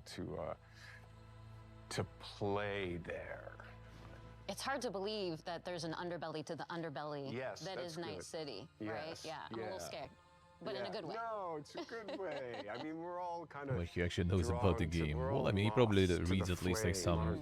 to play there. It's hard to believe that there's an underbelly to the underbelly that is Night City, right? Yeah, I'm a little scared, but in a good way. No, it's a good way. I mean, we're all kind of. Well, he actually knows about the game. Well, I mean, he probably reads at least like some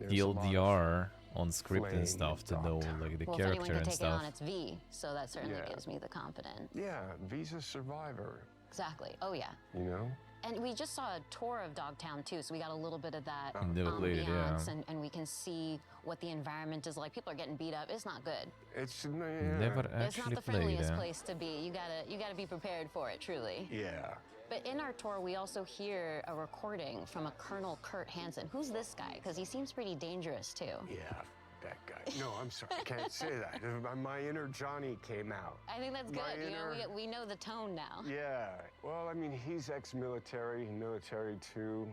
TLDR on script and stuff to know like the character and stuff. Well, if anyone can take it on, it's V, so that certainly gives me the confidence. Yeah, V's a survivor. Exactly. Oh yeah. You know. And we just saw a tour of Dogtown too, so we got a little bit of that ambiance, and we can see what the environment is like. People are getting beat up. It's not good. It's never actually It's not the friendliest place to be. You gotta be prepared for it, truly. Yeah. But in our tour, we also hear a recording from a Colonel Kurt Hansen. Who's this guy? Because he seems pretty dangerous too. Yeah. That guy. No, I'm sorry, I can't say that. My inner Johnny came out. I think that's good. You know, we know the tone now. Yeah. Well, I mean, he's ex-military, military too,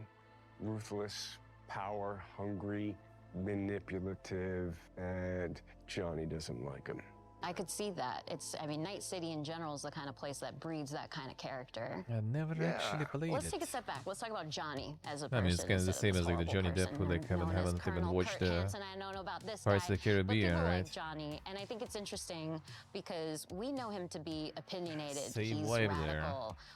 ruthless, power hungry, manipulative, and Johnny doesn't like him. I could see that. I mean, Night City in general is the kind of place that breeds that kind of character. I never actually played Let's take a step back. Let's talk about Johnny as a person. I mean, it's kind of the same as like the Johnny Depp, who like haven't even watched the Pirates of the Caribbean, right? Like Johnny, and I think it's interesting because we know him to be opinionated. Same He's vibe radical. there.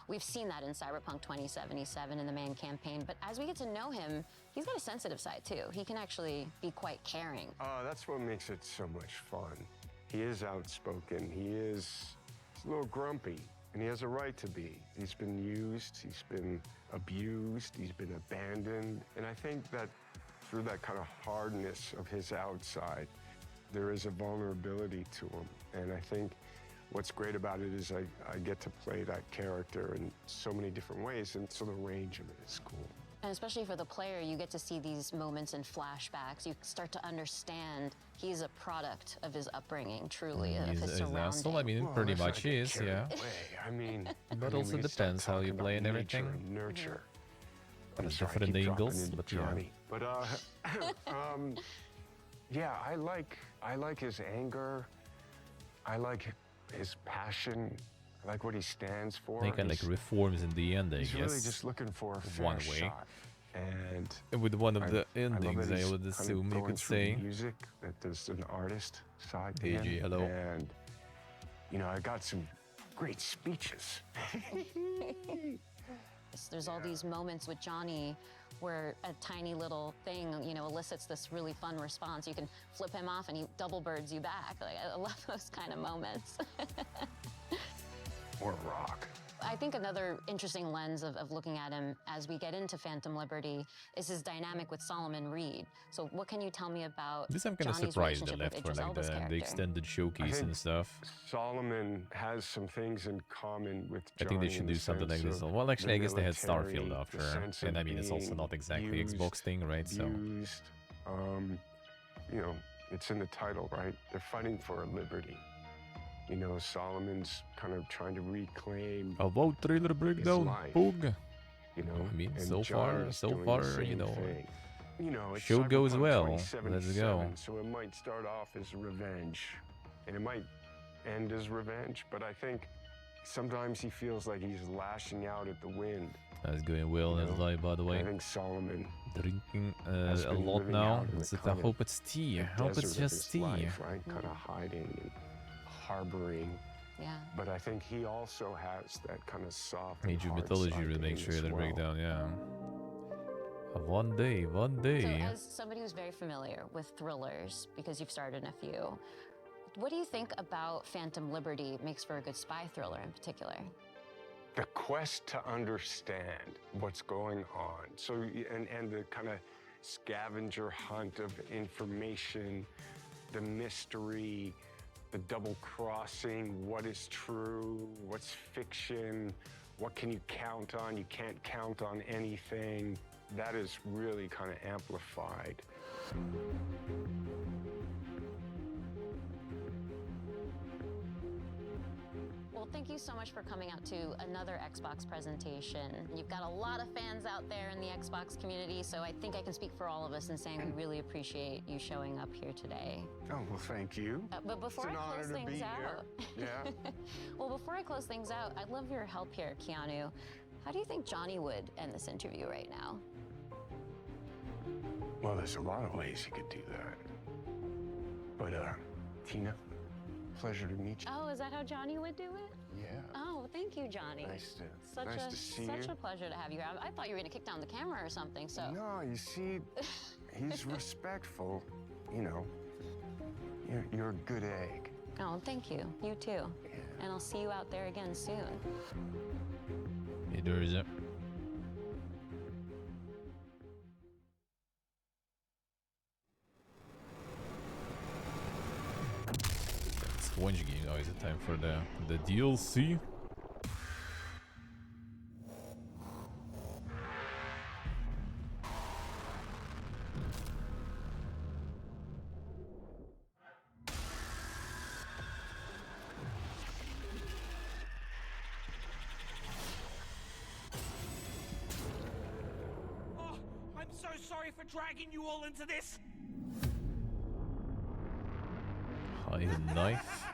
We've seen that in Cyberpunk 2077 in the Man campaign, but as we get to know him, he's got a sensitive side too. He can actually be quite caring. That's what makes it so much fun. He is outspoken, he's a little grumpy, and he has a right to be. He's been used, he's been abused, he's been abandoned, and I think that through that kind of hardness of his outside, there is a vulnerability to him, and I think what's great about it is I get to play that character in so many different ways, and so the range of it is cool. And especially for the player, you get to see these moments in flashbacks. You start to understand he's a product of his upbringing, truly, of his surroundings. Well, I mean, pretty much is, yeah. I mean, but also depends how you play and everything. Nurture. There's different angles, but yeah. But yeah, I like his anger. I like his passion. I like what he stands for. He kind of like reforms in the end, I guess. He's really just looking for a fair shot. And with one of the endings, I would assume you could say. Music, that there's an artist side to AJ, him. hello. And, you know, I got some great speeches. There's all these moments with Johnny where a tiny little thing, you know, elicits this really fun response. You can flip him off and he double birds you back. Like, I love those kind of moments. Or rock. I think another interesting lens of looking at him as we get into Phantom Liberty is his dynamic with Solomon Reed. So what can you tell me about this? I'm kind of surprised they left for like the extended showcase and stuff. Solomon has some things in common with Johnny. I think they should do something like this. Well, actually, I guess they had Starfield after, and I mean, it's also not exactly Xbox thing, right? So, you know, it's in the title, right? They're fighting for a liberty. You know, Solomon's kind of trying to reclaim about trailer breakdown, Pug. You know, I mean, so far, you know, it's show goes well. Let's go. So it might start off as revenge, and it might end as revenge. But I think sometimes he feels like he's lashing out at the wind. That's going well in his life, by the way. I think Solomon drinking a lot now. I hope it's tea. I hope it's just tea. Life, right? Kind of hiding and harboring. Yeah. But I think he also has that kind of soft Age of Mythology remake trailer breakdown, yeah. One day. So as somebody who's very familiar with thrillers, because you've starred in a few, what do you think about Phantom Liberty makes for a good spy thriller in particular? The quest to understand what's going on. So, and the kind of scavenger hunt of information, the mystery, the double crossing, what is true, what's fiction, what can you count on, you can't count on anything. That is really kind of amplified. Well, thank you so much for coming out to another Xbox presentation. You've got a lot of fans out there in the Xbox community, so I think I can speak for all of us in saying we really appreciate you showing up here today. Oh, well, thank you. But before I close things out, yeah. Well, before I close things out, I'd love your help here, Keanu. How do you think Johnny would end this interview right now? Well, there's a lot of ways you could do that. But, Tina, pleasure to meet you. Oh, is that how Johnny would do it? Yeah. Oh, thank you, Johnny. Nice to see such you. a pleasure to have you. I thought you were going to kick down the camera or something, so. No, you see, he's respectful. You know, you're a good egg. Oh, thank you. You too. Yeah. And I'll see you out there again soon. İyi Sponge game. Oh, is it time for the DLC? Sorry for dragging you all into this. Hide knife.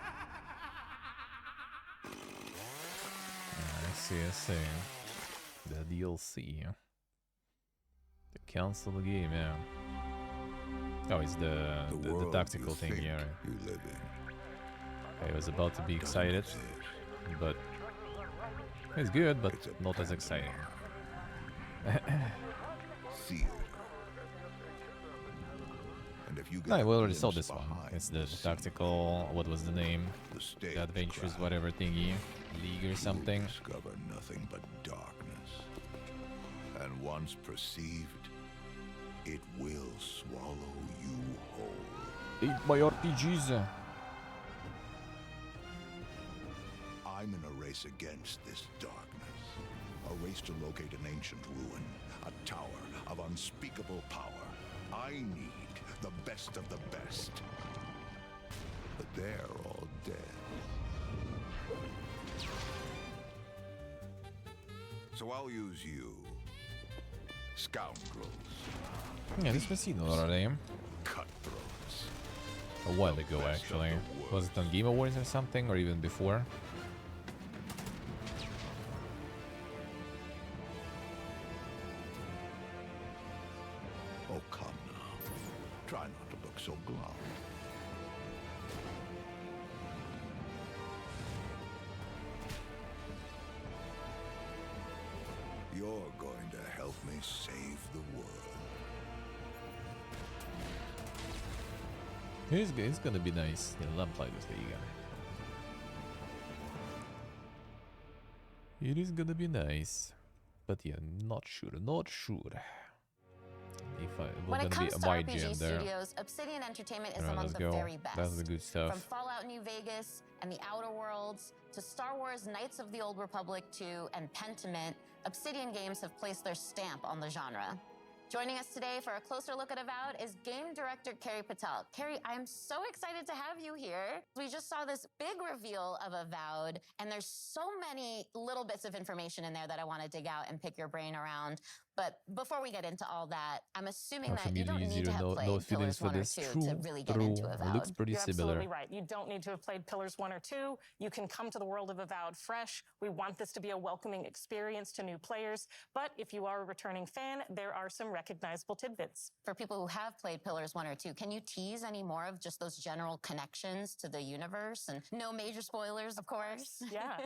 I see. The DLC. The cancel the game, yeah. Oh, it's the tactical thing, yeah. I was about to be excited, but it's good, but not as exciting. No, we already saw this one. It's the tactical, what was the name? The Adventures, whatever thingy. League or something. Discover nothing but darkness. And once perceived, it will swallow you whole. Eat my RPGs. I'm in a race against this darkness. A race to locate an ancient ruin, a tower of unspeakable power. I need the best of the best. But they're all dead. So I'll use you. Scoundrels. Yeah, this was seen already. Cutthroats. A while ago, actually. Was it on Game Awards or something, or even before? Oh, come now. Try not to look so glum. You're going to help me save the world. It's gonna be nice. Yeah, I'll play this league. It is gonna be nice. But yeah, not sure. If When it comes to my RPG jam there. studios, Obsidian Entertainment is Alright, among let's the go. very best. That's the good stuff. From Fallout New Vegas and the Outer Worlds to Star Wars Knights of the Old Republic 2 and Pentiment, Obsidian Games have placed their stamp on the genre. Joining us today for a closer look at Avowed is game director Carrie Patel. Carrie, I'm so excited to have you here. We just saw this big reveal of Avowed, and there's so many little bits of information in there that I want to dig out and pick your brain around. But before we get into all that, I'm assuming that you don't need to have played Pillars 1 or 2 to really get into Avowed. It looks pretty You're similar. absolutely right. You don't need to have played Pillars 1 or 2. You can come to the world of Avowed fresh. We want this to be a welcoming experience to new players. But if you are a returning fan, there are some recognizable tidbits. For people who have played Pillars 1 or 2, can you tease any more of just those general connections to the universe? And no major spoilers, of course. Yeah.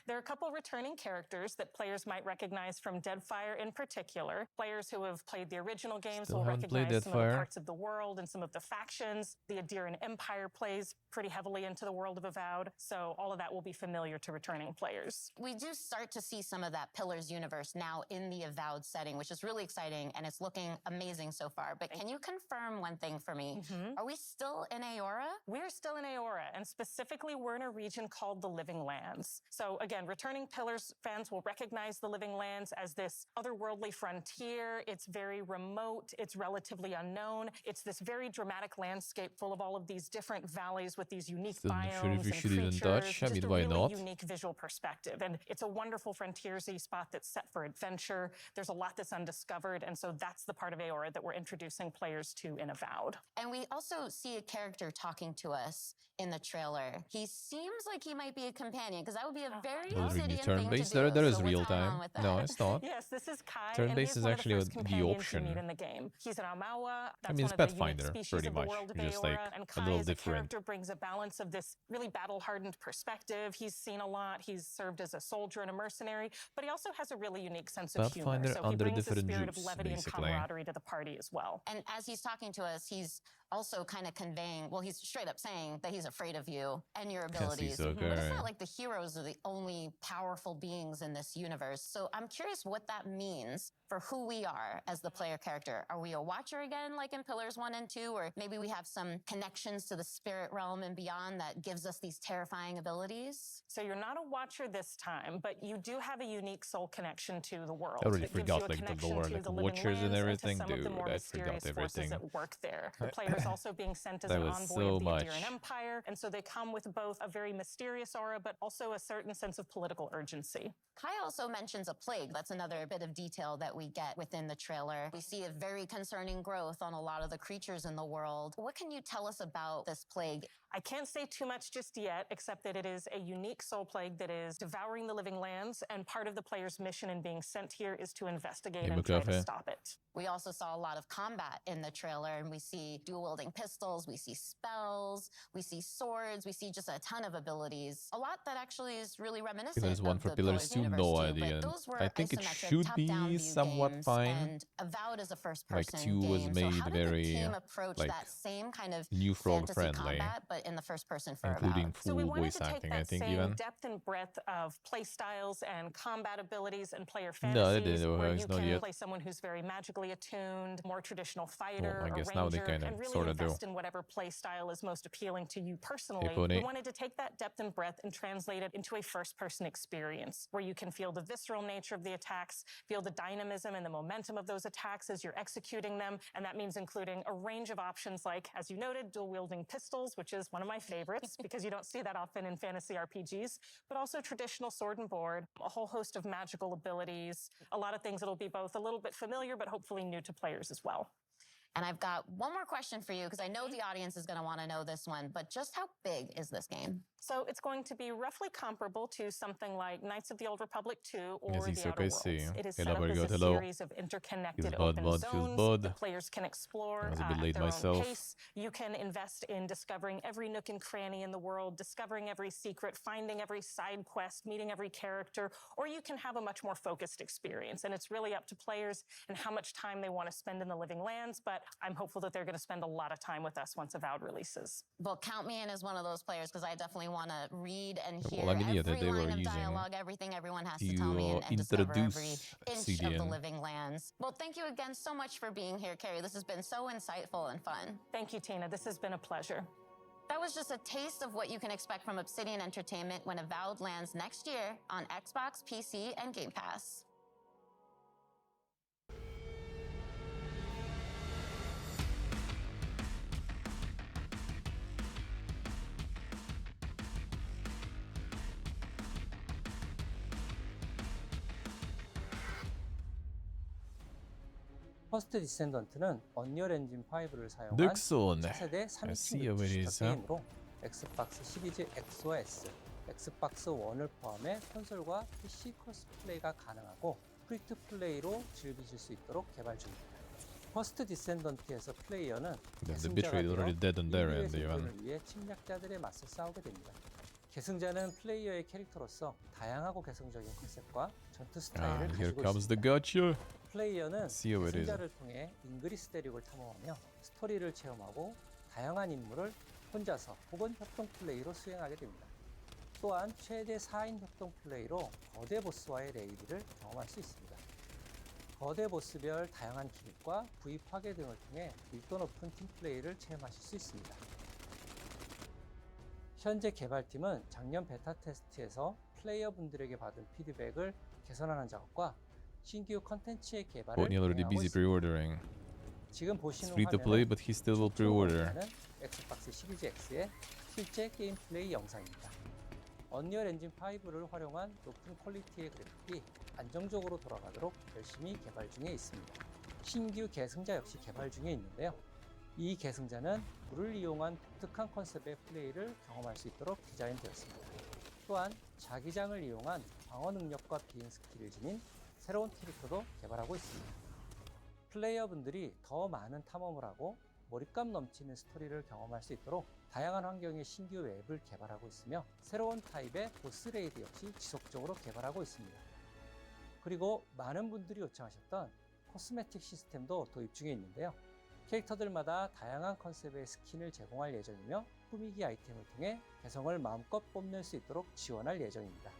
There are a couple returning characters that players might recognize from Deadfire in particular. Players who have played the original games Still will haven't played recognize some of the Deadfire. parts of the world and some of the factions. The Adiran Empire plays pretty heavily into the world of Avowed, so all of that will be familiar to returning players. We do start to see some of that Pillars universe now in the Avowed setting, which is really exciting, and it's looking amazing so far. But can you confirm one thing for me? Are we still in Aora? We're still in Aora, and specifically we're in a region called the Living Lands. So again, returning Pillars fans will recognize the Living Lands as this otherworldly frontier. It's very remote. It's relatively unknown. It's this very dramatic landscape full of all of these different valleys with these unique Still not biomes sure if we and should even creatures. touch. I Just mean, a why really not? unique visual perspective. And it's a wonderful frontiersy spot that's set for adventure. There's a lot that's undiscovered, and so that's that's the part of Aora that we're introducing players to in Avowed. And we also see a character talking to us in the trailer. He seems like he might be a companion, because that would be a very Well, Obsidian really thing to turn-based. do. There is So real what's going on time. with that? No, it's not. Yes, this is Kai. Turn-based and is he's actually one of the, first the companions option. you meet in the game. He's an Amawa. That's mean, it's one of the unique Pathfinder, species pretty of the much, world of just Aora. like And a Kai little as a different. character brings a balance of this really battle-hardened perspective. He's seen a lot. He's served as a soldier and a mercenary, but he also has a really unique sense of humor. Pathfinder So he under brings a different spirit of juice, levity and basically. camaraderie to the party as well. And as he's talking to us, he's also kind of conveying, well, he's straight up saying that he's afraid of you and your abilities. so But it's good. not like the heroes are the only powerful beings in this universe. So I'm curious what that means for who we are as the player character. Are we a watcher again, like in Pillars 1 and 2? Or maybe we have some connections to the spirit realm and beyond that gives us these terrifying abilities? So you're not a watcher this time, but you do have a unique soul connection to the world. I already It gives forgot you a like the connection lore, to like the living Watchers and lands everything, to some of the dude. more I mysterious forgot forces everything. that work there. The player is also being sent as That an was envoy so of the much. Adirian Empire, and so they come with both a very mysterious aura, but also a certain sense of political urgency. Kai also mentions a plague. That's another bit of detail that we get within the trailer. We see a very concerning growth on a lot of the creatures in the world. What can you tell us about this plague? I can't say too much just yet, except that it is a unique soul plague that is devouring the living lands, and part of the player's mission in being sent here is to investigate and try to stop it. We also saw a lot of combat in the trailer, and we see dual-wielding pistols, we see spells, we see swords, we see just a ton of abilities. A lot that actually is really reminiscent Pillars 1 of for the Pillars 2, universe no too, idea. but those were I think it isometric, should top-down be view somewhat games, fine. and Avowed is a first-person Like 2 was game. made so how did very the team approach like that same kind of new frog fantasy friendly, combat, but in the first person for including Avowed? So we full wanted voice to take acting, that I think same even. depth and breadth of play styles and combat abilities and player No, they fantasies, didn't. where It's you not can yet. play someone who's very magically attuned, more traditional fighter, I a guess now they ranger, kinda and really sorta do. invest in whatever play style is most appealing to you personally. Pony. We wanted to take that depth and breadth and translate it into a first-person experience, where you can feel the visceral nature of the attacks, feel the dynamism and the momentum of those attacks as you're executing them, and that means including a range of options like, as you noted, dual-wielding pistols, which is one of my favorites because you don't see that often in fantasy RPGs, but also traditional sword and board, a whole host of magical abilities, a lot of things that'll be both a little bit familiar but hopefully new to players as well. And I've got one more question for you, because I know the audience is going to want to know this one, but just how big is this game? So it's going to be roughly comparable to something like Knights of the Old Republic 2 or Yes, The it's Outer okay, Worlds. see. It is Hello, set up very as good, a hello. series of interconnected Feels bad, open bud, feels zones bad. that players can explore I was a at bit late their own myself. pace. You can invest in discovering every nook and cranny in the world, discovering every secret, finding every side quest, meeting every character, or you can have a much more focused experience. And it's really up to players and how much time they want to spend in the Living Lands, but I'm hopeful that they're going to spend a lot of time with us once Avowed releases. Well, count me in as one of those players, because I definitely want to read and Well, hear I mean, yeah, every they were line of using dialogue, everything everyone has to to tell me, and discover every introduce inch of the Obsidian. Living Lands. Well, thank you again so much for being here, Carrie. This has been so insightful and fun. Thank you, Tina. This has been a pleasure. That was just a taste of what you can expect from Obsidian Entertainment when Avowed lands next year on Xbox, PC, and Game Pass. 퍼스트 디센던트는 언리얼 엔진 5를 사용한 늑손. 차세대 I 3인칭 see what it is, 슈터 게임으로 엑스박스 시리즈 X와 S, 엑스박스 1을 포함해 콘솔과 PC 크로스플레이가 가능하고 프리투 플레이로 즐기실 수 있도록 개발 중입니다. 퍼스트 디센던트에서 플레이어는 The Betrayed already dead on their end even. 생존을 위해 침략자들의 맞서 싸우게 됩니다. 계승자는 플레이어의 캐릭터로서 다양하고 개성적인 컨셉과 전투 스타일을 Ah, here 가지고 comes the 있습니다. gotcha. 플레이어는 See how it is. 계승자를 통해 잉그리스 대륙을 탐험하며 스토리를 체험하고 다양한 임무를 혼자서 혹은 협동 플레이로 수행하게 됩니다. 또한 최대 4인 협동 플레이로 거대 보스와의 레이드를 경험할 수 있습니다. 거대 보스별 다양한 기믹과 부위 파괴 등을 통해 밀도 높은 팀 플레이를 체험하실 수 있습니다. 현재 개발팀은 작년 베타 테스트에서 플레이어분들에게 받은 피드백을 개선하는 작업과 신규 컨텐츠의 개발을 Courtney already 진행하고 busy 있습니다. pre-ordering. 지금 It's 보시는 free to play, 화면은 but he still will 최초로 pre-order. 공개하는 엑스박스 시리즈 X의 실제 게임 플레이 영상입니다. 언리얼 엔진 5를 활용한 높은 퀄리티의 그래픽이 안정적으로 돌아가도록 열심히 개발 중에 있습니다. 신규 계승자 역시 개발 중에 있는데요. 이 계승자는 물을 이용한 독특한 컨셉의 플레이를 경험할 수 있도록 디자인되었습니다. 또한 자기장을 이용한 방어 능력과 비행 스킬을 지닌 새로운 캐릭터도 개발하고 있습니다. 플레이어분들이 더 많은 탐험을 하고 몰입감 넘치는 스토리를 경험할 수 있도록 다양한 환경의 신규 맵을 개발하고 있으며 새로운 타입의 보스 레이드 역시 지속적으로 개발하고 있습니다. 그리고 많은 분들이 요청하셨던 코스메틱 시스템도 도입 중에 있는데요. 캐릭터들마다 다양한 컨셉의 스킨을 제공할 예정이며 꾸미기 아이템을 통해 개성을 마음껏 뽐낼 수 있도록 지원할 예정입니다.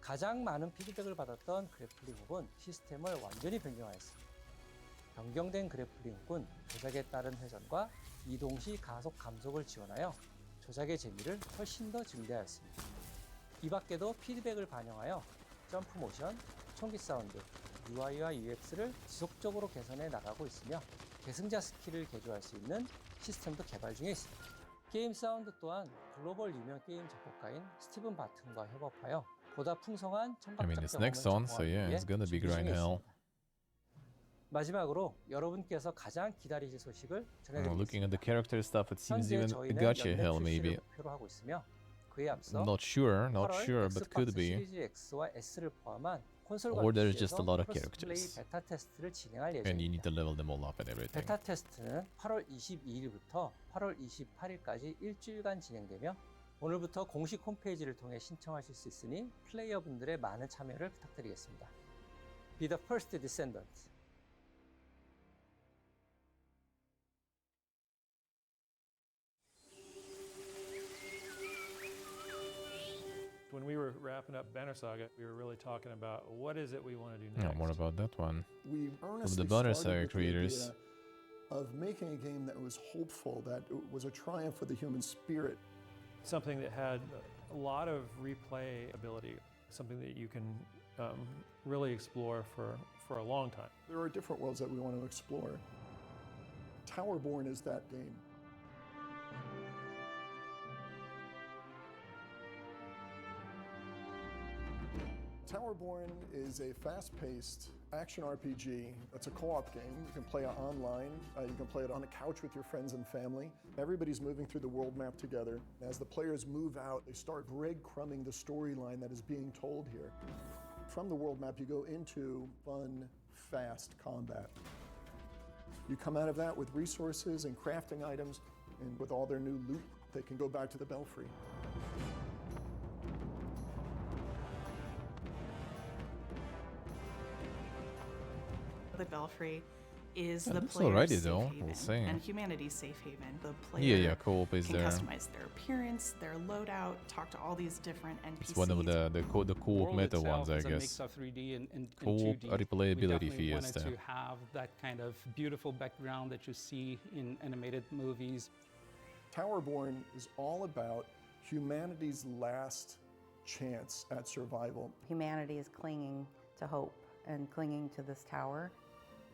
가장 많은 피드백을 받았던 그래플링 훅은 시스템을 완전히 변경하였습니다. 변경된 그래플링 훅은 조작에 따른 회전과 이동 시 가속 감속을 지원하여 조작의 재미를 훨씬 더 증대하였습니다. 이 밖에도 피드백을 반영하여 점프 모션, 총기 사운드, UI와 UX를 지속적으로 개선해 나가고 있으며 계승자 스킬을 개조할 수 있는 시스템도 개발 중에 있습니다. 게임 사운드 또한 글로벌 유명 게임 작곡가인 스티븐 바튼과 협업하여 보다 풍성한 I mean, 청각적 it's 경험을 next on, so 제공하기 yeah, 위해 it's gonna be 준비 중에 Grindhell. 있습니다. 마지막으로 여러분께서 가장 기다리실 소식을 Looking at the 전해드리겠습니다. character stuff, it seems 현재 even 저희는 Gacha 연내 Hell 출시를 maybe. 목표로 하고 있으며 그에 앞서 Not sure, but could 엑스박스 be. 시리즈 X와 S를 포함한 콘솔과 Or there's just PC에서 a lot of 크로스플레이 characters. 베타 테스트를 진행할 And you need 예정입니다. to level them all up and everything. 베타 테스트는 8월 22일부터 8월 28일까지 일주일간 진행되며 오늘부터 공식 홈페이지를 통해 신청하실 수 있으니 플레이어분들의 많은 참여를 부탁드리겠습니다. Be the first descendant. When we were wrapping up Banner Saga, we were really talking about what is it we want to do Yeah, next. more about that one. We earnestly the Banner started Saga with the creators. idea of making a game that was hopeful, that it was a triumph for the human spirit. Something that had a lot of replay ability, something that you can really explore for a long time. There are different worlds that we want to explore. Towerborn is that game. Towerborn is a fast-paced action RPG. It's a co-op game. You can play it online. You can play it on a couch with your friends and family. Everybody's moving through the world map together. As the players move out, they start breadcrumbing the storyline that is being told here. From the world map, you go into fun, fast combat. You come out of that with resources and crafting items, and with all their new loot, they can go back to the Belfry. The Belfry is Yeah, the looks player's alrighty safe though, haven we'll see. and humanity's safe haven. The player Yeah, co-op is can there. customize their appearance, their loadout, talk to all these different NPCs. It's one of the co-op world meta itself ones, I is a guess. mix of 3D and Co-op 2D. replayability We definitely wanted fiesta. to have that kind of beautiful background that you see in animated movies. Towerborn is all about humanity's last chance at survival. Humanity is clinging to hope and clinging to this tower.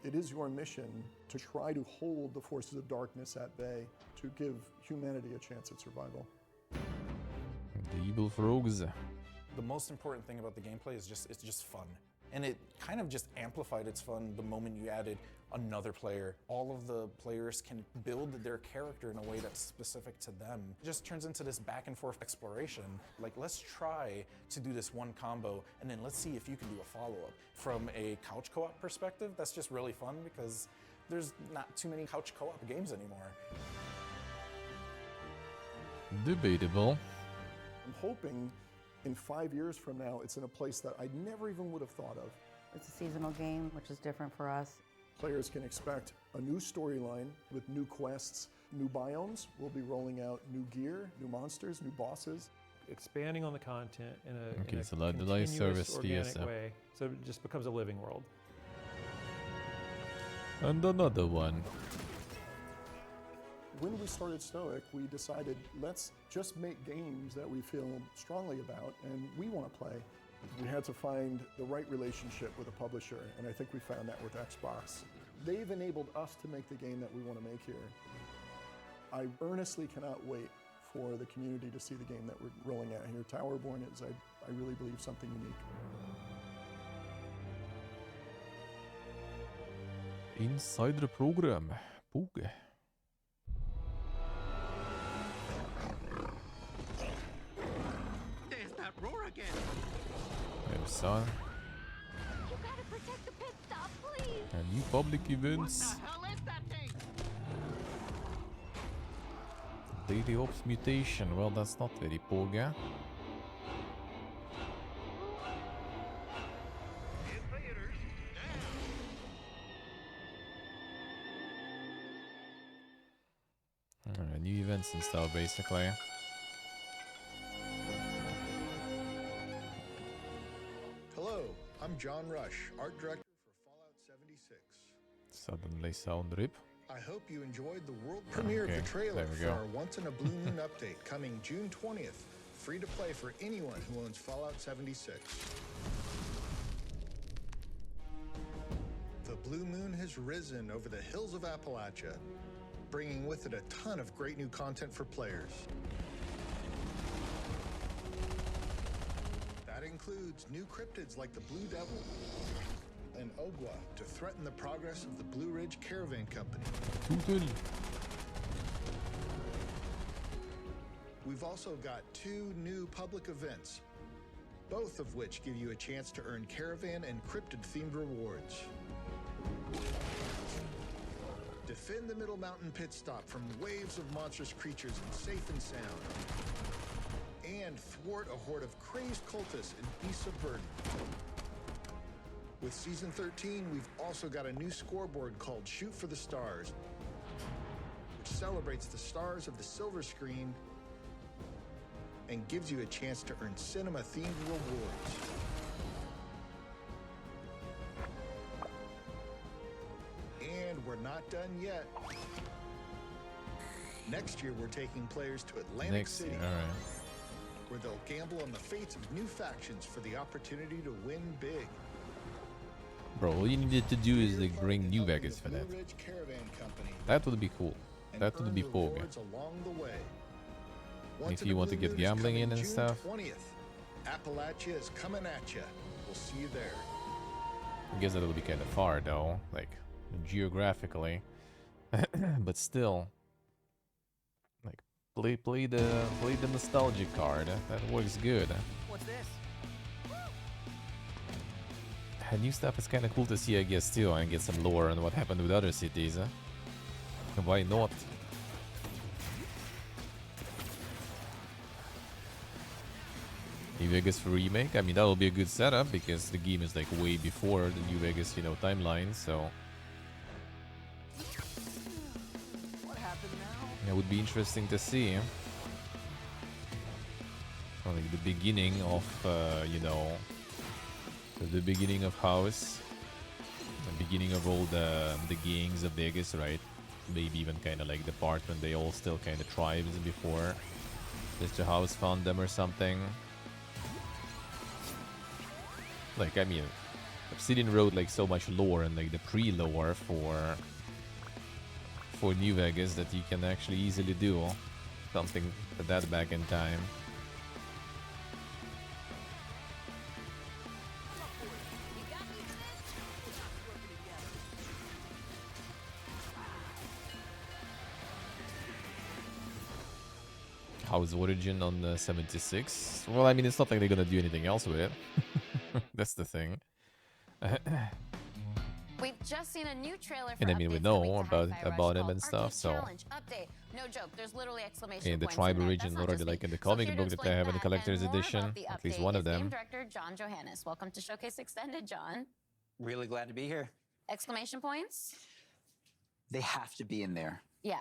It is your mission to try to hold the forces of darkness at bay, to give humanity a chance at survival. The evil frogs. The most important thing about the gameplay is it's just fun. And it kind of just amplified its fun the moment you added another player. All of the players can build their character in a way that's specific to them. It just turns into this back and forth exploration. Like, let's try to do this one combo, and then let's see if you can do a follow-up. From a couch co-op perspective, that's just really fun because there's not too many couch co-op games anymore. Debatable. I'm hoping in 5 years from now, it's in a place that I never even would have thought of. It's a seasonal game, which is different for us. Players can expect a new storyline with new quests, new biomes. We'll be rolling out new gear, new monsters, new bosses. Expanding on the content in a, Okay, in a so the live continuous, service organic fiesta. way, so it just becomes a living world. And another one. When we started Stoic, we decided let's just make games that we feel strongly about and we want to play. We had to find the right relationship with a publisher, and I think we found that with Xbox. They've enabled us to make the game that we want to make here. I earnestly cannot wait for the community to see the game that we're rolling out here. Towerborn is, I really believe, something unique. Insider program. Boogie. There's that roar again. There's son. You gotta protect the pit stop, please. And new public events. What the hell is that thing? Daily Ops mutation. Well, that's not very Poga. New events and stuff, basically. Hello, I'm John Rush, art director for Fallout 76. Suddenly sound rip. I hope you enjoyed the world premiere of the trailer for our Once in a Blue Moon update coming June 20th. Free to play for anyone who owns Fallout 76. The blue moon has risen over the hills of Appalachia, bringing with it a ton of great new content for players. That includes new cryptids like the Blue Devil and Ogwa to threaten the progress of the Blue Ridge Caravan Company. We've also got 2 new public events, both of which give you a chance to earn caravan and cryptid-themed rewards. Defend the Middle Mountain pit stop from waves of monstrous creatures and safe and sound. And thwart a horde of crazed cultists and beasts of burden. With Season 13, we've also got a new scoreboard called Shoot for the Stars, which celebrates the stars of the silver screen and gives you a chance to earn cinema-themed rewards. And we're not done yet. Next year, we're taking players to Atlantic City, where they'll gamble on the fates of new factions for the opportunity to win big. Bro, all you needed to do is like bring New Vegas for that. That would be cool. That would be Poga. If you want to get gambling in and stuff. 20th. Appalachia is coming at you. We'll see you there. I guess that'll be kind of far though, like geographically. But still, like play the nostalgic card. That works good. What's this? New stuff is kind of cool to see, I guess, too, and get some lore on what happened with other cities. Why not? New Vegas for remake. I mean, that will be a good setup because the game is like way before the New Vegas, you know, timeline. So What happened now? it would be interesting to see. Like the beginning of, you know, the beginning of House, the beginning of all the gangs of Vegas, right? Maybe even kind of like the part when they all still kind of tribes before Mr. House found them or something. Like, I mean, Obsidian wrote like so much lore and like the pre-lore for New Vegas that you can actually easily do something like that back in time. House Origin on the 76. Well, I mean, it's not like they're gonna do anything else with it. That's the thing. We've just seen a new trailer for And I mean, we know about him and stuff, so. Update. No joke, there's literally exclamation And the points tribe in there. origin That's not already just like me. in the So comic here to book that they explain have in the that collector's and more edition, about the at least update one of is Game them. Director John Johannes. Welcome to Showcase Extended, John. Really glad to be here. Exclamation points? They have to be in there. Yeah.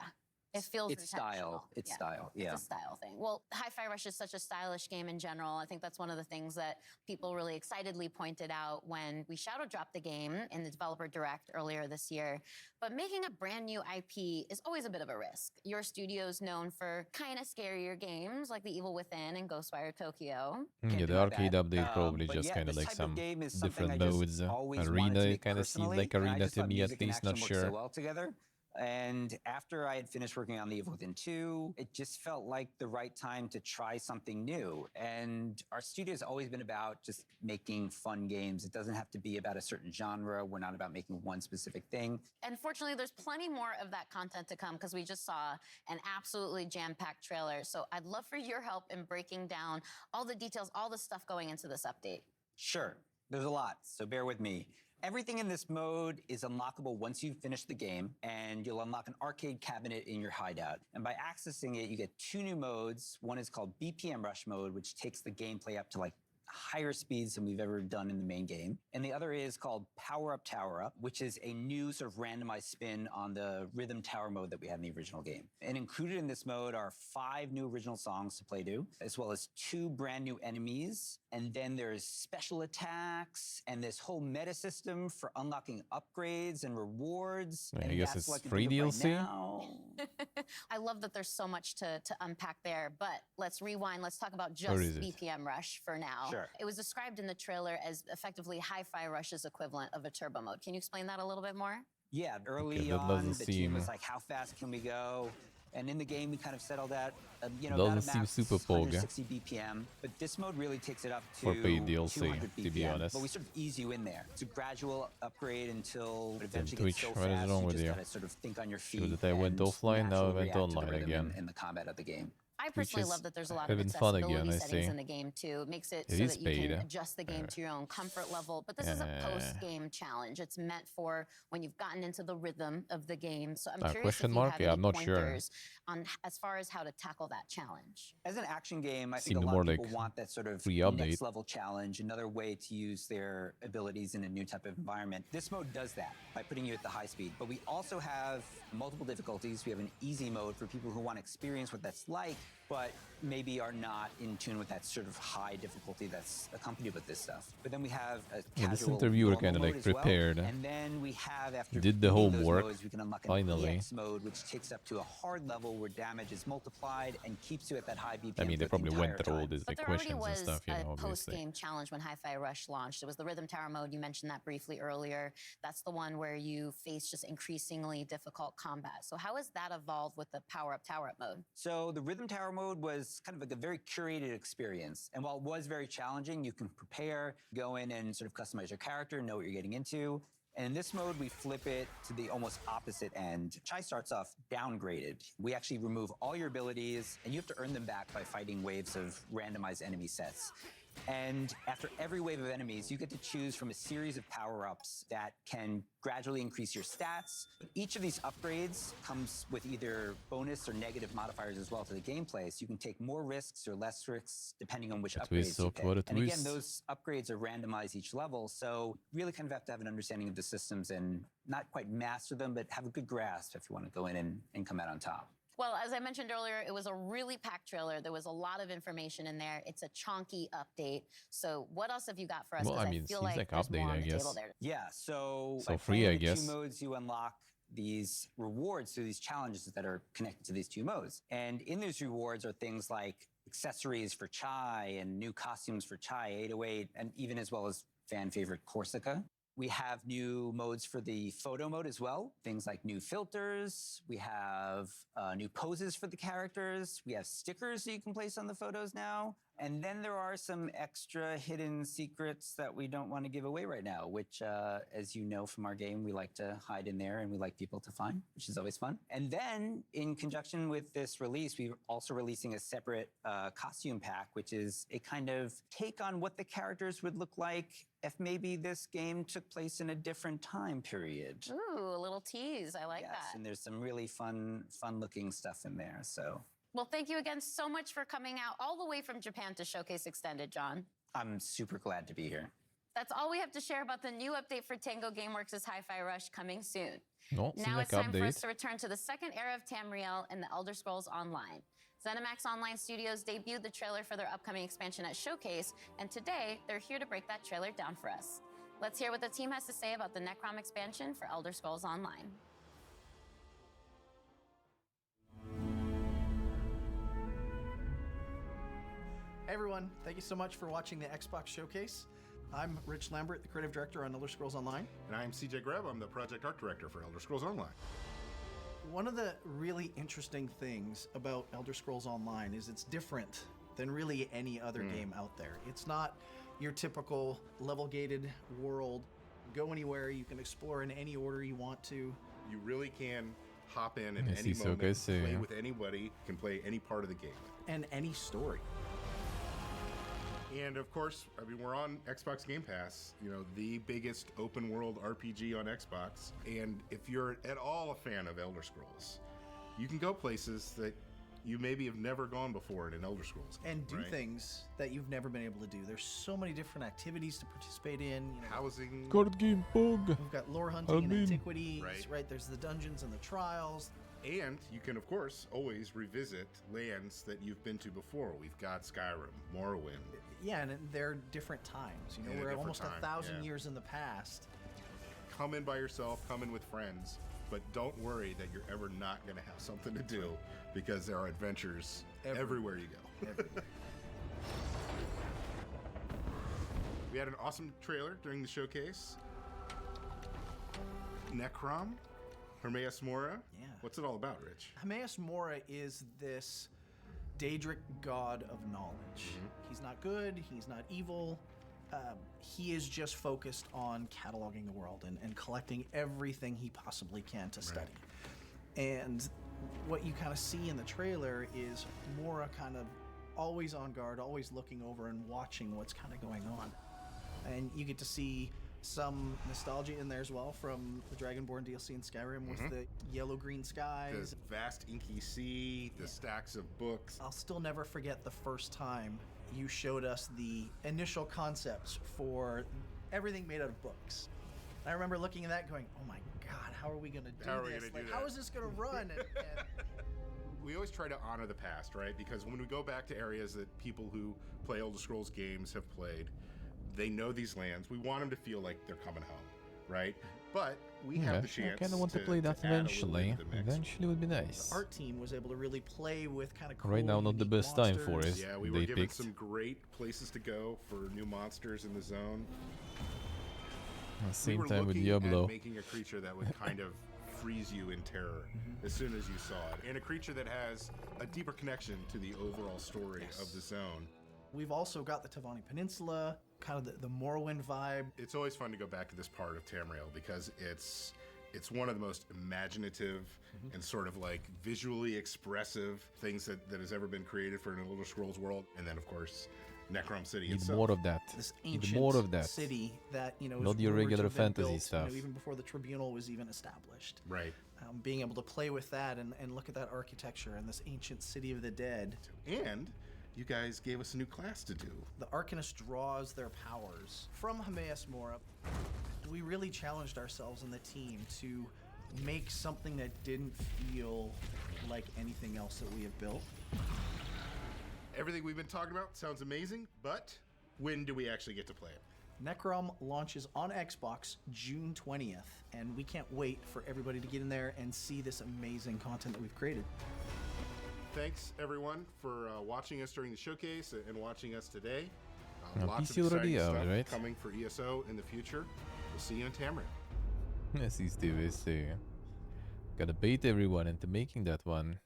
It feels It's style. intentional. It's style. Yeah. It's a style thing. Well, Hi-Fi Rush is such a stylish game in general. I think that's one of the things that people really excitedly pointed out when we shadow dropped the game in the Developer Direct earlier this year. But making a brand new IP is always a bit of a risk. Your studio's known for kind of scarier games like The Evil Within and Ghostwire Tokyo. Yeah, the arcade update probably just kind of like some different modes. Arena kind of seemed like Arena to me at least, not sure. Well together. And after I had finished working on The Evil Within 2, it just felt like the right time to try something new. And our studio has always been about just making fun games. It doesn't have to be about a certain genre. We're not about making one specific thing. And fortunately, there's plenty more of that content to come because we just saw an absolutely jam-packed trailer. So I'd love for your help in breaking down all the details, all the stuff going into this update. Sure, there's a lot, so bear with me. Everything in this mode is unlockable once you've finished the game, and you'll unlock an arcade cabinet in your hideout. And by accessing it, you get 2 new modes. One is called BPM Rush mode, which takes the gameplay up to like higher speeds than we've ever done in the main game. And the other is called Power Up Tower Up, which is a new sort of randomized spin on the Rhythm Tower mode that we had in the original game. And included in this mode are 5 new original songs to play to, as well as 2 brand new enemies. And then there's special attacks and this whole meta system for unlocking upgrades and rewards. I And guess that's it's what I can free think of DLC? right now. I love that there's so much to unpack there, but let's rewind. Let's talk about Or just is it? BPM Rush for now. Sure. It was described in the trailer as effectively Hi-Fi Rush's equivalent of a turbo mode. Can you explain that a little bit more? Yeah, early Okay, that on, doesn't the team was seem- like, how fast can we go? And in the game, we kind of settled at, you know, Doesn't about a seem max super pogue. 160 BPM. But this mode really takes it up to For paid DLC, 200 to be BPM. honest. But we sort of ease you in there. It's a gradual upgrade until it Then eventually Twitch, gets so what is fast wrong you with just you? gotta sort of think on your feet. Sure that I went and offline, now I naturally went react to the online rhythm again. in the combat of the game. I Which personally is love that there's a lot of having fun accessibility again, I settings see. in the game too. It makes it It so is that you paid. can adjust the game to your own comfort level. But this is a post-game challenge. It's meant for when you've gotten into the rhythm of the game. So I'm curious question if mark? you Yeah, have I'm any not sure. pointers on as far as how to tackle that challenge. As an action game, I think Seemed a lot more of people like want that sort of free update. next level challenge, another way to use their abilities in a new type of environment. This mode does that by putting you at the high speed. But we also have multiple difficulties. We have an easy mode for people who want to experience what that's like, but maybe are not in tune with that sort of high difficulty that's accompanied with this stuff. But then we have a Yeah, this casual interviewer normal kinda, mode like, as well. prepared. And then we have, after Did the beating those homework, modes, we can unlock an finally. EX mode, which takes up to a hard level where damage is multiplied and keeps you at that high BPM. I mean, they for the probably went entire through all time. these But like there already questions and was stuff, you know, a obviously. post-game challenge when Hi-Fi Rush launched. It was the Rhythm Tower mode. You mentioned that briefly earlier. That's the one where you face just increasingly difficult combat. So how has that evolved with the Power Up Tower Up mode? So the Rhythm Tower mode was kind of like a very curated experience. And while it was very challenging, you can prepare, go in and sort of customize your character, know what you're getting into. And in this mode, we flip it to the almost opposite end. Chai starts off downgraded. We actually remove all your abilities, and you have to earn them back by fighting waves of randomized enemy sets. And after every wave of enemies, you get to choose from a series of power-ups that can gradually increase your stats. Each of these upgrades comes with either bonus or negative modifiers as well to the gameplay, so you can take more risks or less risks depending on which A upgrades twist you of pick. what a And again, twist. those upgrades are randomized each level, so really kind of have to have an understanding of the systems and not quite master them, but have a good grasp if you want to go in and come out on top. Well, as I mentioned earlier, it was a really packed trailer. There was a lot of information in there. It's a chonky update. So what else have you got for us? Well, 'Cause I mean, feel seems like there's more update, on I the table guess. there. Yeah, so So by free, playing I the guess. 2 modes, you unlock these rewards through these challenges that are connected to these 2 modes. And in those rewards are things like accessories for Chai and new costumes for Chai 808, and even as well as fan favorite Corsica. We have new modes for the photo mode as well. Things like new filters. We have new poses for the characters. We have stickers that you can place on the photos now. And then there are some extra hidden secrets that we don't want to give away right now, which, as you know from our game, we like to hide in there and we like people to find, which is always fun. And then in conjunction with this release, we're also releasing a separate costume pack, which is a kind of take on what the characters would look like if maybe this game took place in a different time period. Ooh, a little tease. I like Yes, that. and there's some really fun looking stuff in there. So Well, thank you again so much for coming out all the way from Japan to Showcase Extended, John. I'm super glad to be here. That's all we have to share about the new update for Tango Gameworks' Hi-Fi Rush coming soon. No, seems Now like it's time for us update. to return to the second era of Tamriel and the Elder Scrolls Online. ZeniMax Online Studios debuted the trailer for their upcoming expansion at Showcase, and today they're here to break that trailer down for us. Let's hear what the team has to say about the Necrom expansion for Elder Scrolls Online. Hey everyone, thank you so much for watching the Xbox Showcase. I'm Rich Lambert, the creative director on Elder Scrolls Online. And I'm CJ Greb, I'm the project art director for Elder Scrolls Online. One of the really interesting things about Elder Scrolls Online is it's different than really any other game out there. It's not your typical level-gated world. Go anywhere, you can explore in any order you want to. You really can hop in at Yes, any it's moment, okay, so, play yeah. with anybody, can play any part of the game. And any story. And of course, I mean, we're on Xbox Game Pass, you know, the biggest open world RPG on Xbox. And if you're at all a fan of Elder Scrolls, you can go places that you maybe have never gone before in an Elder Scrolls game, And do right? things that you've never been able to do. There's so many different activities to participate in. You know, housing. Card game bug. We've got lore hunting and Admin. antiquities, Right. right? There's the dungeons and the trials. And you can, of course, always revisit lands that you've been to before. We've got Skyrim, Morrowind. Yeah, and they're different times. You know, In a we're different almost time, 1,000 yeah. years in the past. Come in by yourself, come in with friends, but don't worry that you're ever not going to have something to do because there are adventures everywhere you go. Everywhere. We had an awesome trailer during the showcase. Necrom, Hermaeus Mora. Yeah. What's it all about, Rich? Hermaeus Mora is this Daedric god of knowledge. He's not good, he's not evil. He is just focused on cataloging the world and collecting everything he possibly can to study. And what you kind of see in the trailer is Mora kind of always on guard, always looking over and watching what's kind of going on. And you get to see some nostalgia in there as well from the Dragonborn DLC in Skyrim with the yellow-green skies. The vast inky sea, the stacks of books. I'll still never forget the first time you showed us the initial concepts for everything made out of books. I remember looking at that going, oh my God, how are we going to do How are we this? gonna do Like, that? how is this going to run? And We always try to honor the past, right? Because when we go back to areas that people who play Elder Scrolls games have played, they know these lands. We want them to feel like they're coming home, right? But we have the chance. I kind of want to play that add a little bit eventually. to the mix. Eventually would be nice. the art team was able to really play with kind of cool, Right now, not the unique best time for monsters. it. Yeah, we were They given picked. some great places to go for new monsters in the zone. At the We same were time with looking Diablo. at making a creature that would kind of freeze you in terror as soon as you saw it, and a creature that has a deeper connection to the overall story of the zone. We've also got the Tavani Peninsula, kind of the Morrowind vibe. It's always fun to go back to this part of Tamriel because it's one of the most imaginative and sort of like visually expressive things that has ever been created for an Elder Scrolls world. And then, of course, Necrom City Need itself. more of that. This Need ancient more of that. city that, you know, Not is your rumored to regular have been fantasy built, stuff. You know, even before the Tribunal was even established. Right. Being able to play with that and look at that architecture and this ancient city of the dead. And you guys gave us a new class to do. The Arcanist draws their powers from Hermaeus Mora. We really challenged ourselves and the team to make something that didn't feel like anything else that we have built. Everything we've been talking about sounds amazing, but when do we actually get to play it? Necrom launches on Xbox June 20th, and we can't wait for everybody to get in there and see this amazing content that we've created. Thanks, everyone, for watching us during the showcase and watching us today. PC Lots of already exciting out, stuff right? coming for ESO in the future. We'll see you in Tamriel. Yes, these TVs too. Gotta bait everyone into making that one.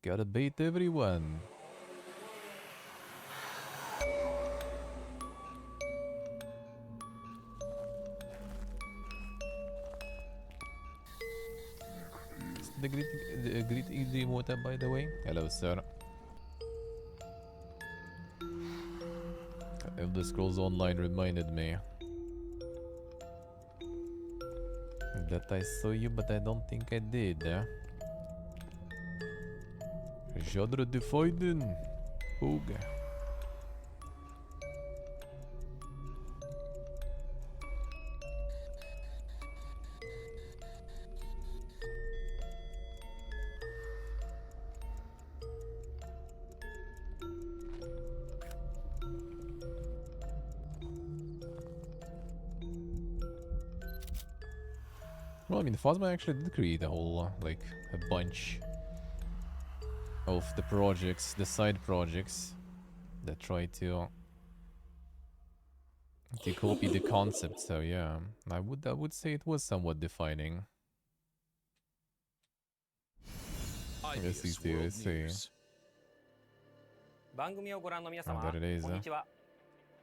Gotta bait everyone. Is the great Idrimota, by the way? Hello, sir. Elder Scrolls Online reminded me that I saw you, but I don't think I did. Jadra de Foiden. Hoog. Well, I mean, Phasma actually did create a whole, like, a bunch of the projects, the side projects that try to copy the concept. So yeah, I would say it was somewhat defining. Let's see, let's see. 番組をご覧の皆様、 there it is. こんにちは。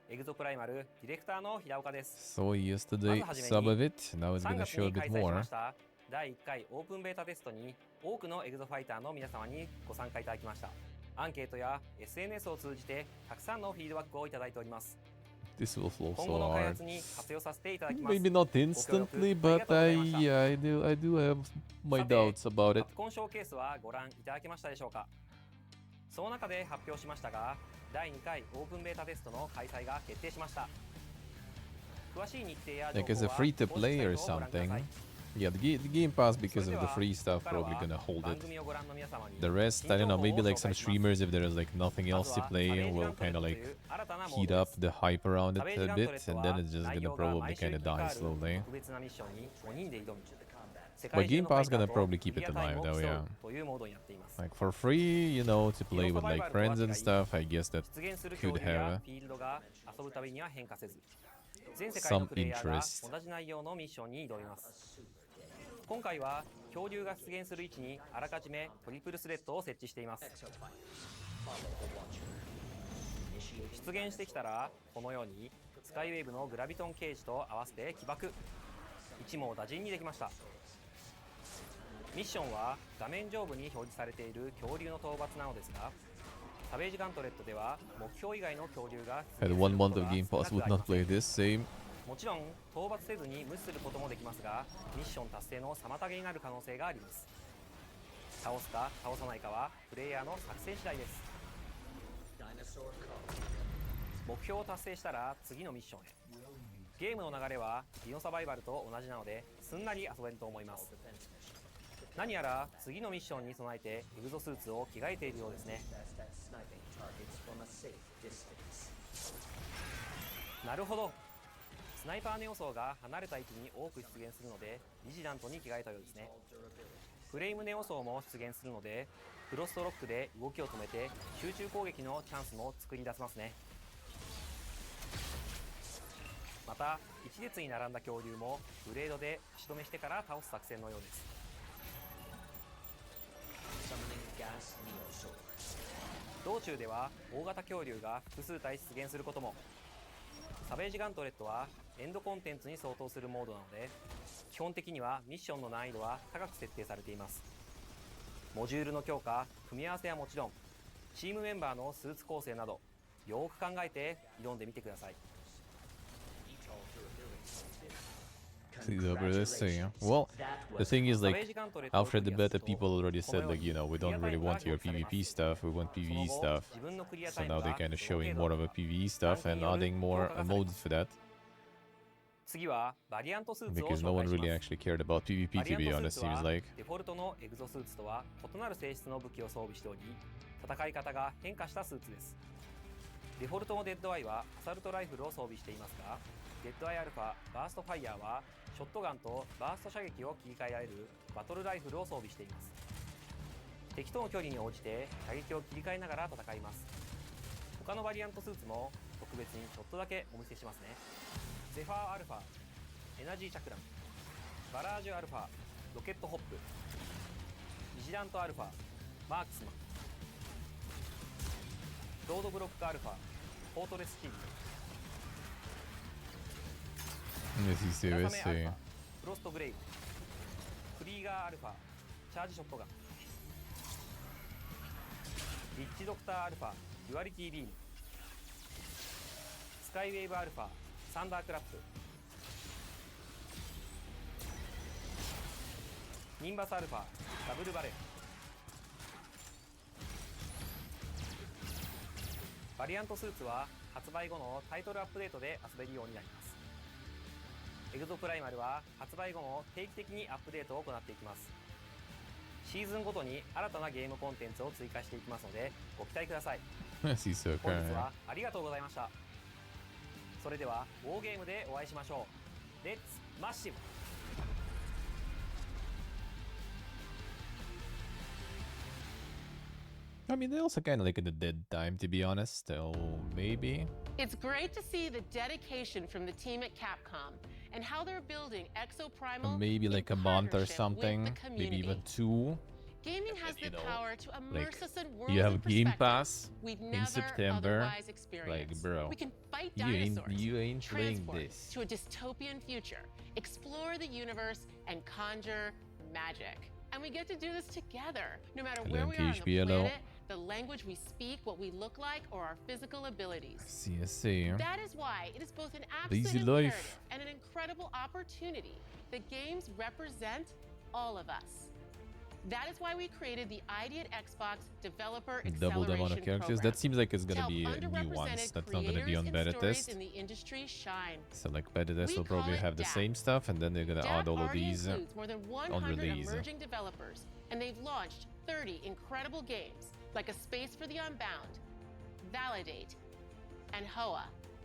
エグゾプライマルディレクターの平岡です。 So yesterday, まずはじめ some に of it. Now it's 3 gonna 月 show a に開 bit 催し more. ました第1回オープンベータテストに多くのエグゾファイターの皆様にご参加いただきました。アンケートや SNS を通じてたくさんのフィードバックをいただいております。 This will flow 今 so 後の開 hard. 発に活用させていただきます。 Maybe not instantly, but yeah, I do have my doubts about カ it. プコンショーケースはご覧いただけましたでしょうか。その中で発表しましたが、第2回オープンベータテストの開催が決定しました。詳しい日程や情 Like 報 as a は free to 公式サ play イ or トをご覧くだ something. さい。 Yeah, the Game Pass, because of the free stuff, probably gonna hold it. The rest, I don't know, maybe like some streamers, if there's like nothing else to play, will kind of like heat up the hype around it a bit, and then it's just gonna probably kind of die slowly. 特別なミッションに5人で挑む。 But Game Pass gonna probably keep it alive though, yeah. というモードになっています。 Like for free, you know, to play with like friends and stuff, I guess that 出現する恐 could 竜や have フィールドが遊ぶたびには変化せず、全世界の some プレイヤーが interest. 同じ内容のミッションに挑みます。今回は恐竜が出現する位置にあらかじめトリプルスレッドを設置しています。出現してきたらこのようにスカイウェーブのグラビトンケージと合わせて起爆、一網打尽にできました。ミッションは画面上部に表示されている恐竜の討伐なのですが、サベージガントレットでは目標以外の恐竜が Had 1 month of Game Pass, would not play this, same. もちろん討伐せずに無視することもできますが、ミッション達成の妨げになる可能性があります。倒すか倒さないかはプレイヤーの作戦次第です。目標を達成したら次のミッションへ。ゲームの流れはディノサバイバルと同じなのですんなり遊べると思います。何やら次のミッションに備えてエグゾスーツを着替えているようですね。なるほど。スナイパーネオ層が離れた位置に多く出現するのでビジラントに着替えたようですね。フレームネオ層も出現するのでフロストロックで動きを止めて集中攻撃のチャンスも作り出せますね。また一列に並んだ恐竜もブレードで足止めしてから倒す作戦のようです。道中では大型恐竜が複数体出現することも。サベージガントレットはエンドコンテンツに相当するモードなので、基本的にはミッションの難易度は高く設定されています。モジュールの強化、組み合わせはもちろん、チームメンバーのスーツ構成などよく考えて挑んでみてください。 Let's see. Well, the thing is, like, after the beta, people already said, like, you know, we don't really want your PvP stuff, we want PvE stuff. So now they're kind of showing more of a PvE stuff and adding more modes for that. 次はバリアントスーツを Because no 紹 one 介し really ます。 actually cared about PvP, to be honest, seems like. デフォルトのエグゾスーツとは異なる性質の武器を装備しており、戦い方が変化したスーツです。デフォルトのデッドアイはアサルトライフルを装備していますが、デッドアイアルファバーストファイヤーはショットガンとバースト射撃を切り替えられるバトルライフルを装備しています。敵との距離に応じて射撃を切り替えながら戦います。他のバリアントスーツも特別にちょっとだけお見せしますね。ゼファーアルファエナジーチャクラン、バラージュアルファロケットホップ、ビジラントアルファマークスマン、ロードブロックアルファフォートレスシールド、 Let's see, let's see. フロストグレイブ、クリーガーアルファチャージショットガン、リッチドクターアルファデュアリティビーム、スカイウェーブアルファサンダークラップ、ニンバスアルファダブルバレル、バリアントスーツは発売後のタイトルアップデートで遊べるようになります。エグゾプライマルは発売後も定期的にアップデートを行っていきます。シーズンごとに新たなゲームコンテンツを追加していきますのでご期待ください。 He's so 本日 kind. はありがとうございました。それではウォーゲームでお会いしましょう。レッツマッシブ。 I mean, they also kind of like at a dead time, to be honest. So maybe. It's great to see the dedication from the team at Capcom and how they're building Exoprimal Maybe like a month or something, maybe even 2. Gaming has you the know, power to immerse us in worlds you have and Game perspectives Pass we'd in never September. otherwise experienced. Like, bro, We can fight you dinosaurs, ain't playing transport this. to a dystopian future, explore the universe, and conjure magic. And we get to do this together, no matter where we are on the planet, the language we speak, what we look like, or our physical abilities. CSA. That is why it is both an Easy absolute life. imperative and an incredible opportunity. The games represent all of us. That is why we created the ID at Xbox Developer Double the amount of Acceleration characters. Program. That seems like it's gonna To be help new underrepresented ones. That's not gonna be on creators beta and stories test. in the industry shine. So like beta test We will probably call it have the DAP. same stuff, and then they're gonna add DAP all of already these includes more than on 100 release. emerging developers, and they've launched 30 incredible games like A Space for the Unbound, Validate, and Hoa.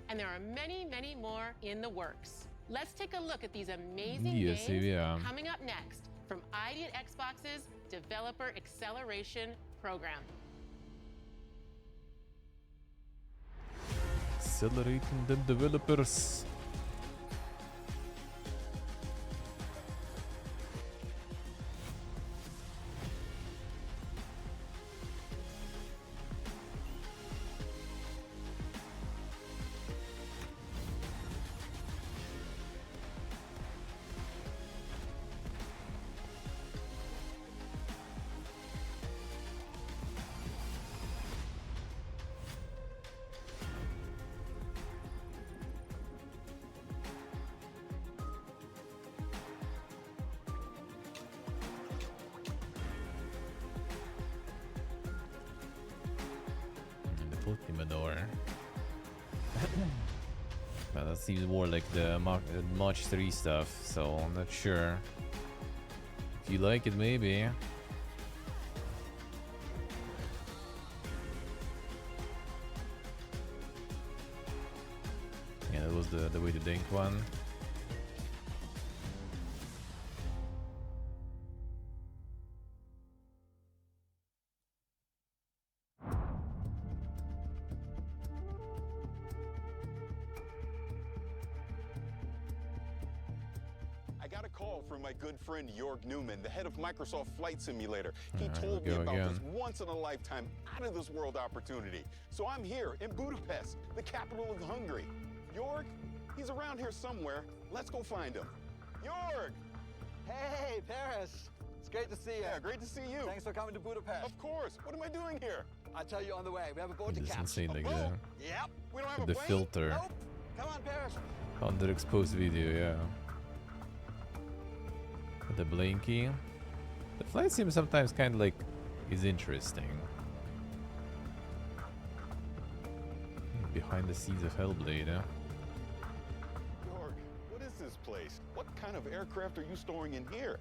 And there are many, many more in the works. Let's take a look at these amazing Yes, games yeah. coming up next from ID at Xbox's Developer Acceleration Program. Accelerating the developers. Ultimador. Well, that seems more like the March 3 stuff, so I'm not sure. If you like it, maybe. Yeah, that was the way to think one. I got a call from my good friend Jorg Newman, the head of Microsoft Flight Simulator. He All right, told me we'll go about again. this once-in-a-lifetime, out-of-this-world opportunity. So I'm here in Budapest, the capital of Hungary. Jorg, he's around here somewhere. Let's go find him. Jorg! Hey, Paris! It's great to see you. Yeah, great to see you. Thanks for coming to Budapest. Of course. What am I doing here? I'll tell you on the way. We have a boat to It's catch. insane, like boat? the, Yep. We don't have a the plane? filter. Nope. Come on, Paris. Underexposed video, yeah. The blinky. The flight sim sometimes kind of like is interesting. Behind the scenes of Hellblade, huh? Jorg, what is this place? What kind of aircraft are you storing in here?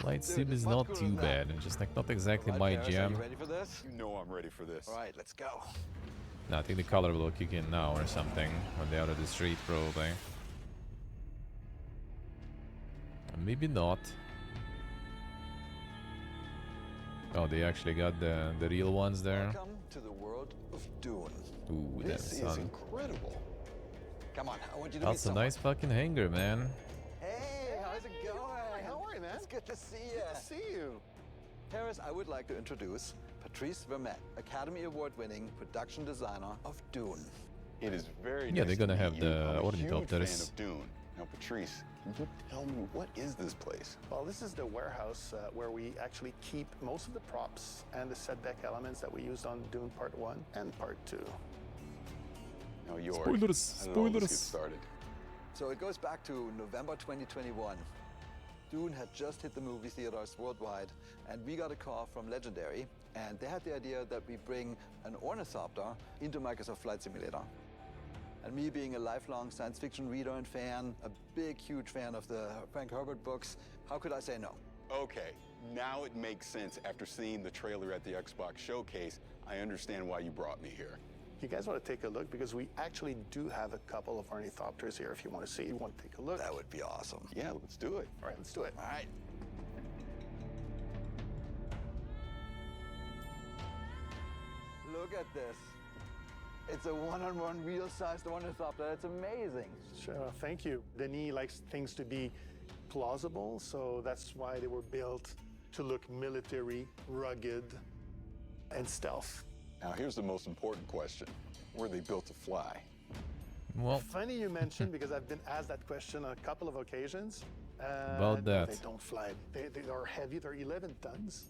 Flight Dude, sim it's is much not cooler too than that. bad. It's just like not exactly All my right, Paris, jam. Are you ready for this? You know I'm ready for this. All right, let's go. No, I think the color will kick in now or something when they're out of the street, probably. Maybe not. Oh, they actually got the real ones there. Welcome to the world of Dune. Ooh, that This is sun. incredible. Come on, I want you to That's meet a someone. nice fucking hangar, man. Hey, how's it going? Hi, how are you, man? It's good to see you. Good to see you. Paris, I would like to introduce Patrice Vermette, Academy Award-winning production designer of Dune. It is very Yeah, nice they're gonna to have meet you. the I'm a huge fan ornithopters. of Dune. Now, Patrice, can you tell me what is this place? Well, this is the warehouse where we actually keep most of the props and the set deck elements that we used on Dune Part 1 and Part 2. Now, Jorg, Spoilers, how did all this spoilers. get started? So it goes back to November 2021. Dune had just hit the movie theaters worldwide, and we got a call from Legendary, and they had the idea that we bring an ornithopter into Microsoft Flight Simulator. And me being a lifelong science fiction reader and fan, a big, huge fan of the Frank Herbert books, how could I say no? Okay, now it makes sense after seeing the trailer at the Xbox showcase. I understand why you brought me here. You guys want to take a look? Because we actually do have a couple of ornithopters here if you want to see. You want to take a look? That would be awesome. Yeah, let's do it. All right, let's do it. All right. Look at this. It's a one-on-one real-sized ornithopter. It's amazing. Sure, thank you. Denis likes things to be plausible, so that's why they were built to look military, rugged, and stealth. Now, here's the most important question. Were they built to fly? Well, funny you mentioned because I've been asked that question on a couple of occasions. About that. They don't fly. They are heavy. They're 11 tons.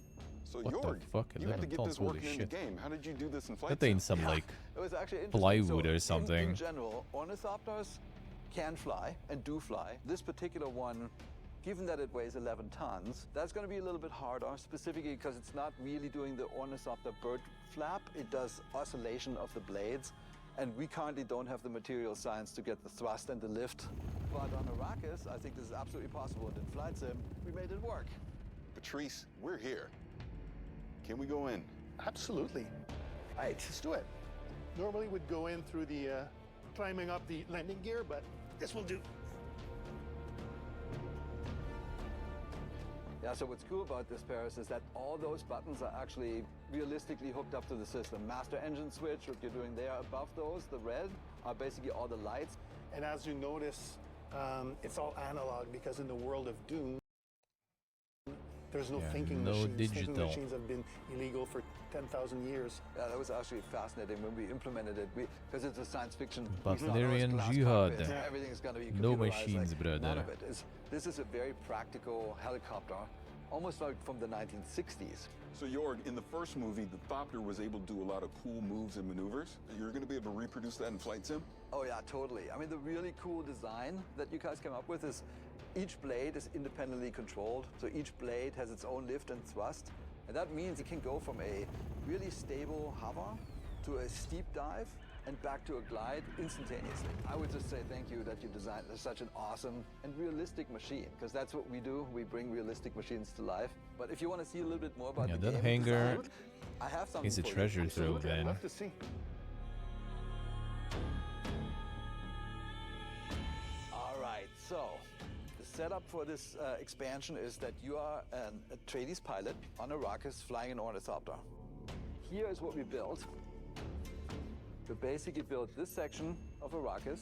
So What the Jorg, fuck? you had to 11 get tons, this holy working in the shit. game. How did you do this in flight? That ain't some like It was actually interesting. plywood So or something. In general, ornithopters can fly and do fly. This particular one, given that it weighs 11 tons, that's going to be a little bit harder, specifically because it's not really doing the ornithopter bird flap. It does oscillation of the blades, and we currently don't have the material science to get the thrust and the lift. But on Arrakis, I think this is absolutely possible, and in Flight Sim, we made it work. Patrice, we're here. Can we go in? Absolutely. Right, let's do it. Normally we'd go in through the climbing up the landing gear, but this will do. Yeah, so what's cool about this, Paris, is that all those buttons are actually realistically hooked up to the system. Master engine switch, what you're doing there above those, the red, are basically all the lights. And as you notice, it's all analog because in the world of Dune, there's no thinking no machines. Thinking digital. machines have been illegal for 10,000 years. Yeah, that was actually fascinating when we implemented it, because it's a science fiction. Butlerian glass Jihad. cockpits, everything's going to be No computerized, machines, like, brother. None of it is. This is a very practical helicopter, almost like from the 1960s. So Jorg, in the first movie, the Thopter was able to do a lot of cool moves and maneuvers. You're going to be able to reproduce that in Flight Sim? Oh yeah, totally. I mean, the really cool design that you guys came up with is each blade is independently controlled. So each blade has its own lift and thrust. And that means it can go from a really stable hover to a steep dive and back to a glide instantaneously. I would just say thank you that you designed such an awesome and realistic machine, because that's what we do. We bring realistic machines to life. But if you want to see a little bit more about Yeah, the that game hangar design, I have something is a for you. treasure trove, man. Love to see. All right, so the setup for this expansion is that you are an Atreides pilot on Arrakis flying an ornithopter. Here is what we built. We basically built this section of Arrakis.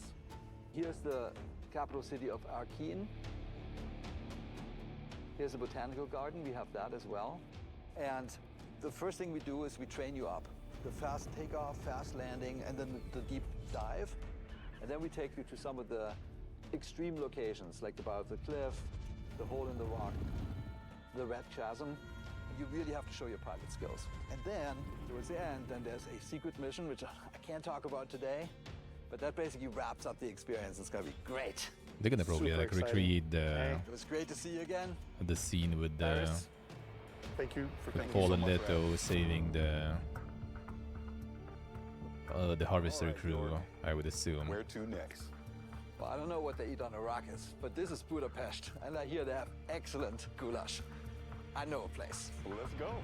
Here's the capital city of Arkeen. Here's the botanical garden, we have that as well. And the first thing we do is we train you up. The fast takeoff, fast landing, and then the deep dive. And then we take you to some of the extreme locations, like the bow of the cliff, the hole in the rock, the red chasm. You really have to show your pilot skills. And then, towards the end, then there's a secret mission, which I can't talk about today, but that basically wraps up the experience. It's gonna be great. They're gonna probably Super like exciting. recreate It was great to see you again. the scene with the Paris, thank you for with coming. Paul and Leto saving the Harvester crew, I would assume. Where to next? Well, I don't know what they eat on Arrakis, but this is Budapest, and I hear they have excellent goulash. I know a place. Well, let's go.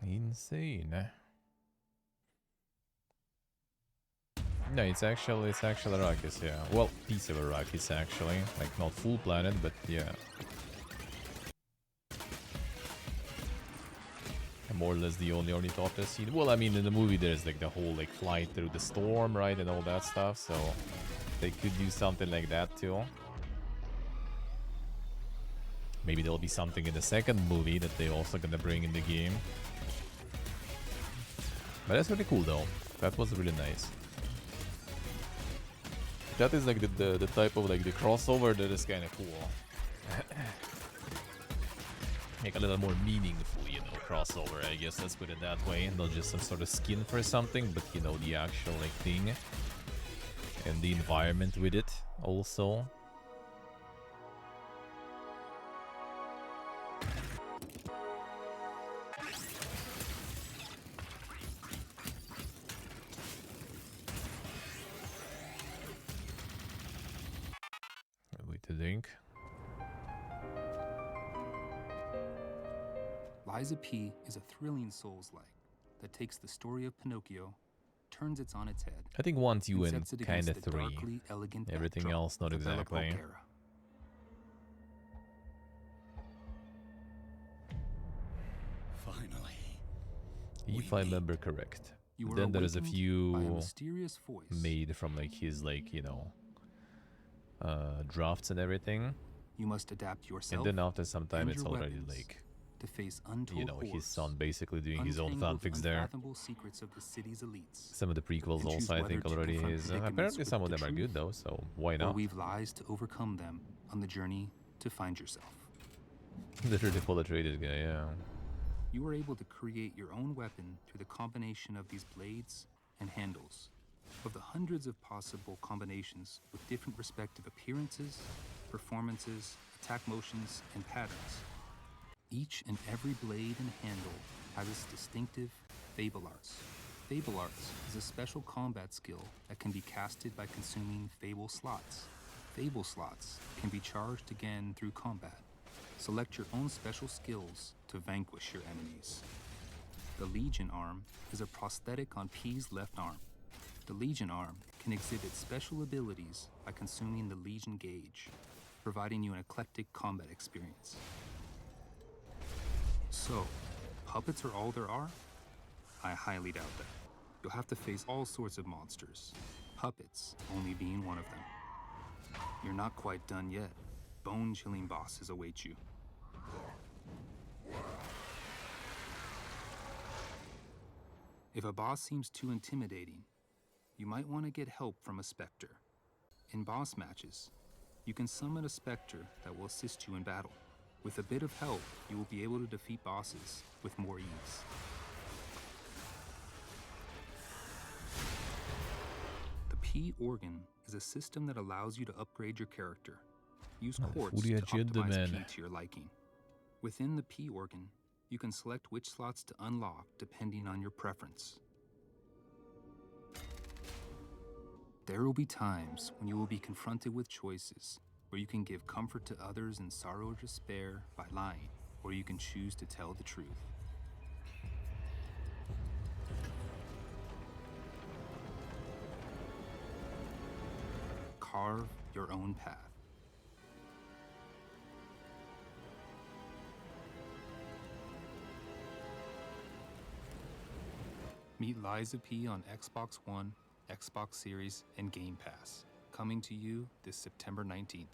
Insane. No, it's actually Arrakis, yeah. Well, piece of Arrakis actually, like not full planet, but yeah. More or less the only ornithopter scene. Well, I mean, in the movie there's like the whole like flight through the storm, right, and all that stuff. So they could do something like that too. Maybe there'll be something in the second movie that they also gonna bring in the game. But that's really cool though. That was really nice. That is like the type of like the crossover that is kind of cool. Make a little more meaningful, you know, crossover, I guess, let's put it that way. Not just some sort of skin for something, but you know, the actual like thing. And the environment with it also. Wait to think. Liza P. is a thrilling Souls-like that takes the story of Pinocchio, turns it on its head. I think once you and win sets it kind of against the 3. darkly elegant Everything backdrop else not of the Bella exactly. Polpera. Finally. If I remember correct. You are Then there is a awakened few by a mysterious voice. made from like his like, you know, drafts and everything. You must adapt yourself. And then after some time, and it's your already weapons like, to face untold you know, his horrors, son basically doing his own untangled, fanfics there. unfathomable secrets of the city's elites. Some of the prequels and choose also, I whether think, to already confront is. predicaments Apparently, with some of the them are good though, so why Or not? weave lies to overcome them on the journey to find yourself. Literally fully traded guy, yeah. You are able to create your own weapon through the combination of these blades and handles. Of the hundreds of possible combinations with different respective appearances, performances, attack motions, and patterns, each and every blade and handle has its distinctive Fable Arts. Fable Arts is a special combat skill that can be casted by consuming Fable slots. Fable slots can be charged again through combat. Select your own special skills to vanquish your enemies. The Legion arm is a prosthetic on P's left arm. The Legion arm can exhibit special abilities by consuming the Legion gauge, providing you an eclectic combat experience. So, puppets are all there are? I highly doubt that. You'll have to face all sorts of monsters, puppets only being one of them. You're not quite done yet. Bone-chilling bosses await you. If a boss seems too intimidating, you might want to get help from a Spectre. In boss matches, you can summon a Spectre that will assist you in battle. With a bit of help, you will be able to defeat bosses with more ease. The P organ is a system that allows you to upgrade your character. Use quartz to optimize P to your liking. Within the P organ, you can select which slots to unlock depending on your preference. There will be times when you will be confronted with choices where you can give comfort to others in sorrow or despair by lying, or you can choose to tell the truth. Carve your own path. Meet Liza P on Xbox One, Xbox Series, and Game Pass. Coming to you this September 19th.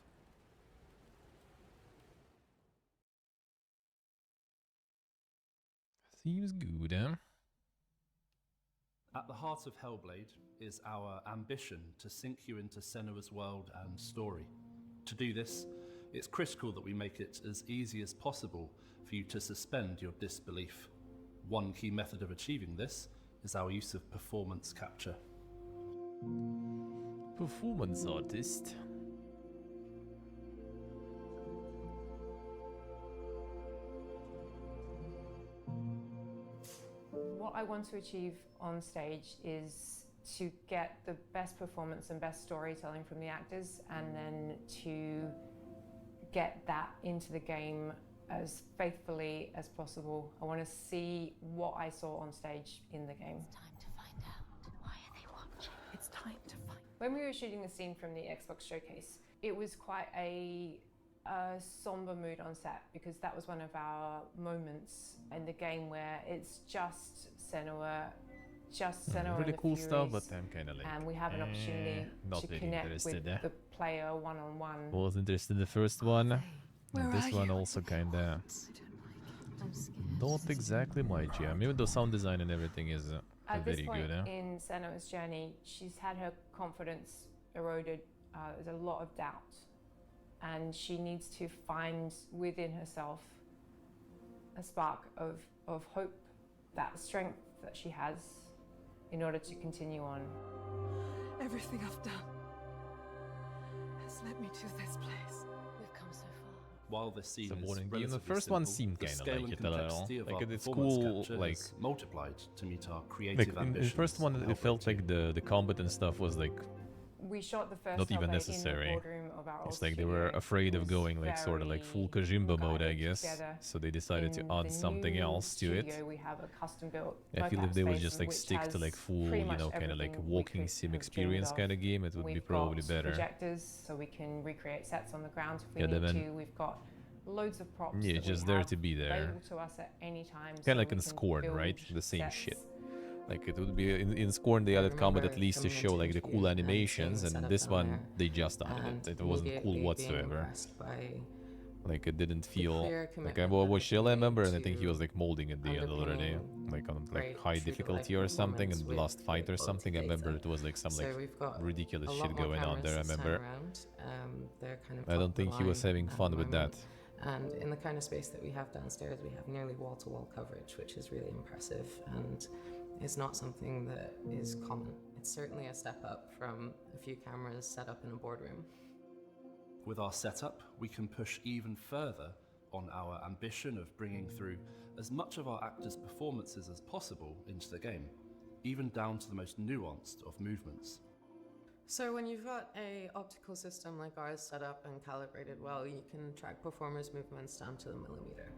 Seems good, huh? At the heart of Hellblade is our ambition to sink you into Senua's world and story. To do this, it's critical that we make it as easy as possible for you to suspend your disbelief. One key method of achieving this is our use of performance capture. Performance artist. What I want to achieve on stage is to get the best performance and best storytelling from the actors, and then to get that into the game as faithfully as possible. I want to see what I saw on stage in the game. It's time to find out. Why are they watching? It's time to find. When we were shooting the scene from the Xbox showcase, it was quite a somber mood on set, because that was one of our moments in the game where it's just Senua, really and cool the stuff, Furies, but I'm kind of like, and we have an opportunity not to really connect interested. with the player one-on-one. Was interested in the first one. Where And this are one you? also kinda I'm scared. not exactly my jam, even though sound design and everything is At this very point good. Huh? in Senua's journey, she's had her confidence eroded. There's a lot of doubt, and she needs to find within herself a spark of hope, that strength that she has, in order to continue on. Everything I've done has led me to this place. We've come so far. While this scene It's a is boring game. relatively The first one simple, seemed the kinda scale like and it a little. complexity of Like, our it's performance cool, capture like- has multiplied to meet our Like creative in the ambitions. first one, it felt like the combat and stuff was like We shot the first not even Hellblade necessary. in the boardroom of our old It's like they were studio. afraid It of was going like sort of like full Kojimbo mode, I guess. together. So they decided to In add the something new else to it. studio, we have a custom-built I feel mocap if they would space just like which stick to has like full, pretty you much know, kind of like everything we walking could sim have experience dreamed kind of game, it would be We've probably got better. projectors, so we can recreate sets on the ground if we Yeah, need then- to. We've got loads of props. Yeah, that just we there have to be there. available to us at any time. Kind so of like we in can Scorn, build right? The same sets shit. Like it would be in Scorn they added combat at least to show like the cool animations, and this one they just added it. It wasn't cool whatsoever. Like it didn't feel like I watched Shell, I remember, and I think he was like molding at the end already, like on like high difficulty or something, and the last fight or something. I remember it was like some like ridiculous shit going on there. I remember. I don't think he was having fun with that. And in the kind of space that we have downstairs, we have nearly wall-to-wall coverage, which is really impressive and is not something that is common. It's certainly a step up from a few cameras set up in a boardroom. With our setup, we can push even further on our ambition of bringing through as much of our actors' performances as possible into the game, even down to the most nuanced of movements. So when you've got a optical system like ours set up and calibrated well, you can track performers' movements down to the millimeter.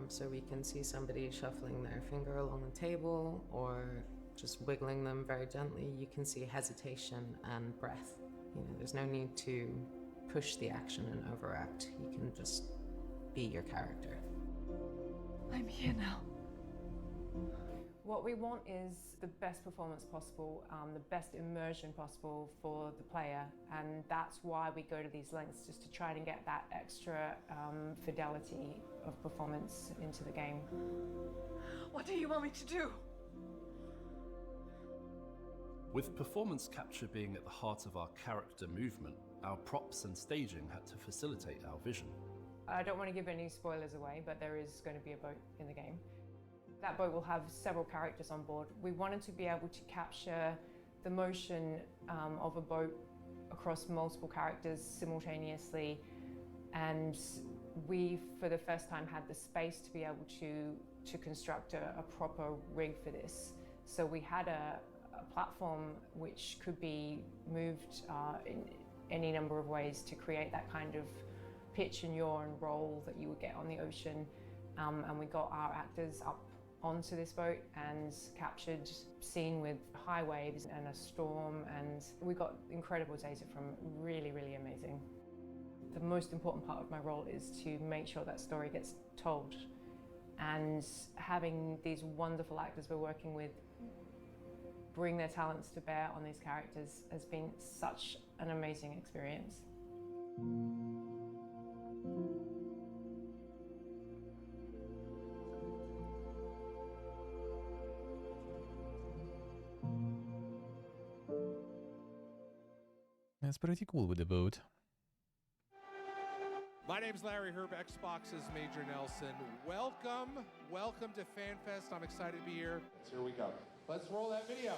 So we can see somebody shuffling their finger along the table or just wiggling them very gently. You can see hesitation and breath. You know, there's no need to push the action and overact. You can just be your character. I'm here now. What we want is the best performance possible, the best immersion possible for the player, and that's why we go to these lengths, just to try and get that extra fidelity of performance into the game. What do you want me to do? With performance capture being at the heart of our character movement, our props and staging had to facilitate our vision. I don't want to give any spoilers away, but there is going to be a boat in the game. That boat will have several characters on board. We wanted to be able to capture the motion of a boat across multiple characters simultaneously, and we, for the first time, had the space to be able to construct a proper rig for this. So we had a platform which could be moved in any number of ways to create that kind of pitch and yaw and roll that you would get on the ocean, and we got our actors up onto this boat and captured scene with high waves and a storm, and we got incredible data from really amazing. The most important part of my role is to make sure that story gets told, and having these wonderful actors we're working with bring their talents to bear on these characters has been such an amazing experience. That's pretty cool with the boat. My name's Larry Herb, Xbox's Major Nelson. Welcome to FanFest. I'm excited to be here. Here we go. Let's roll that video.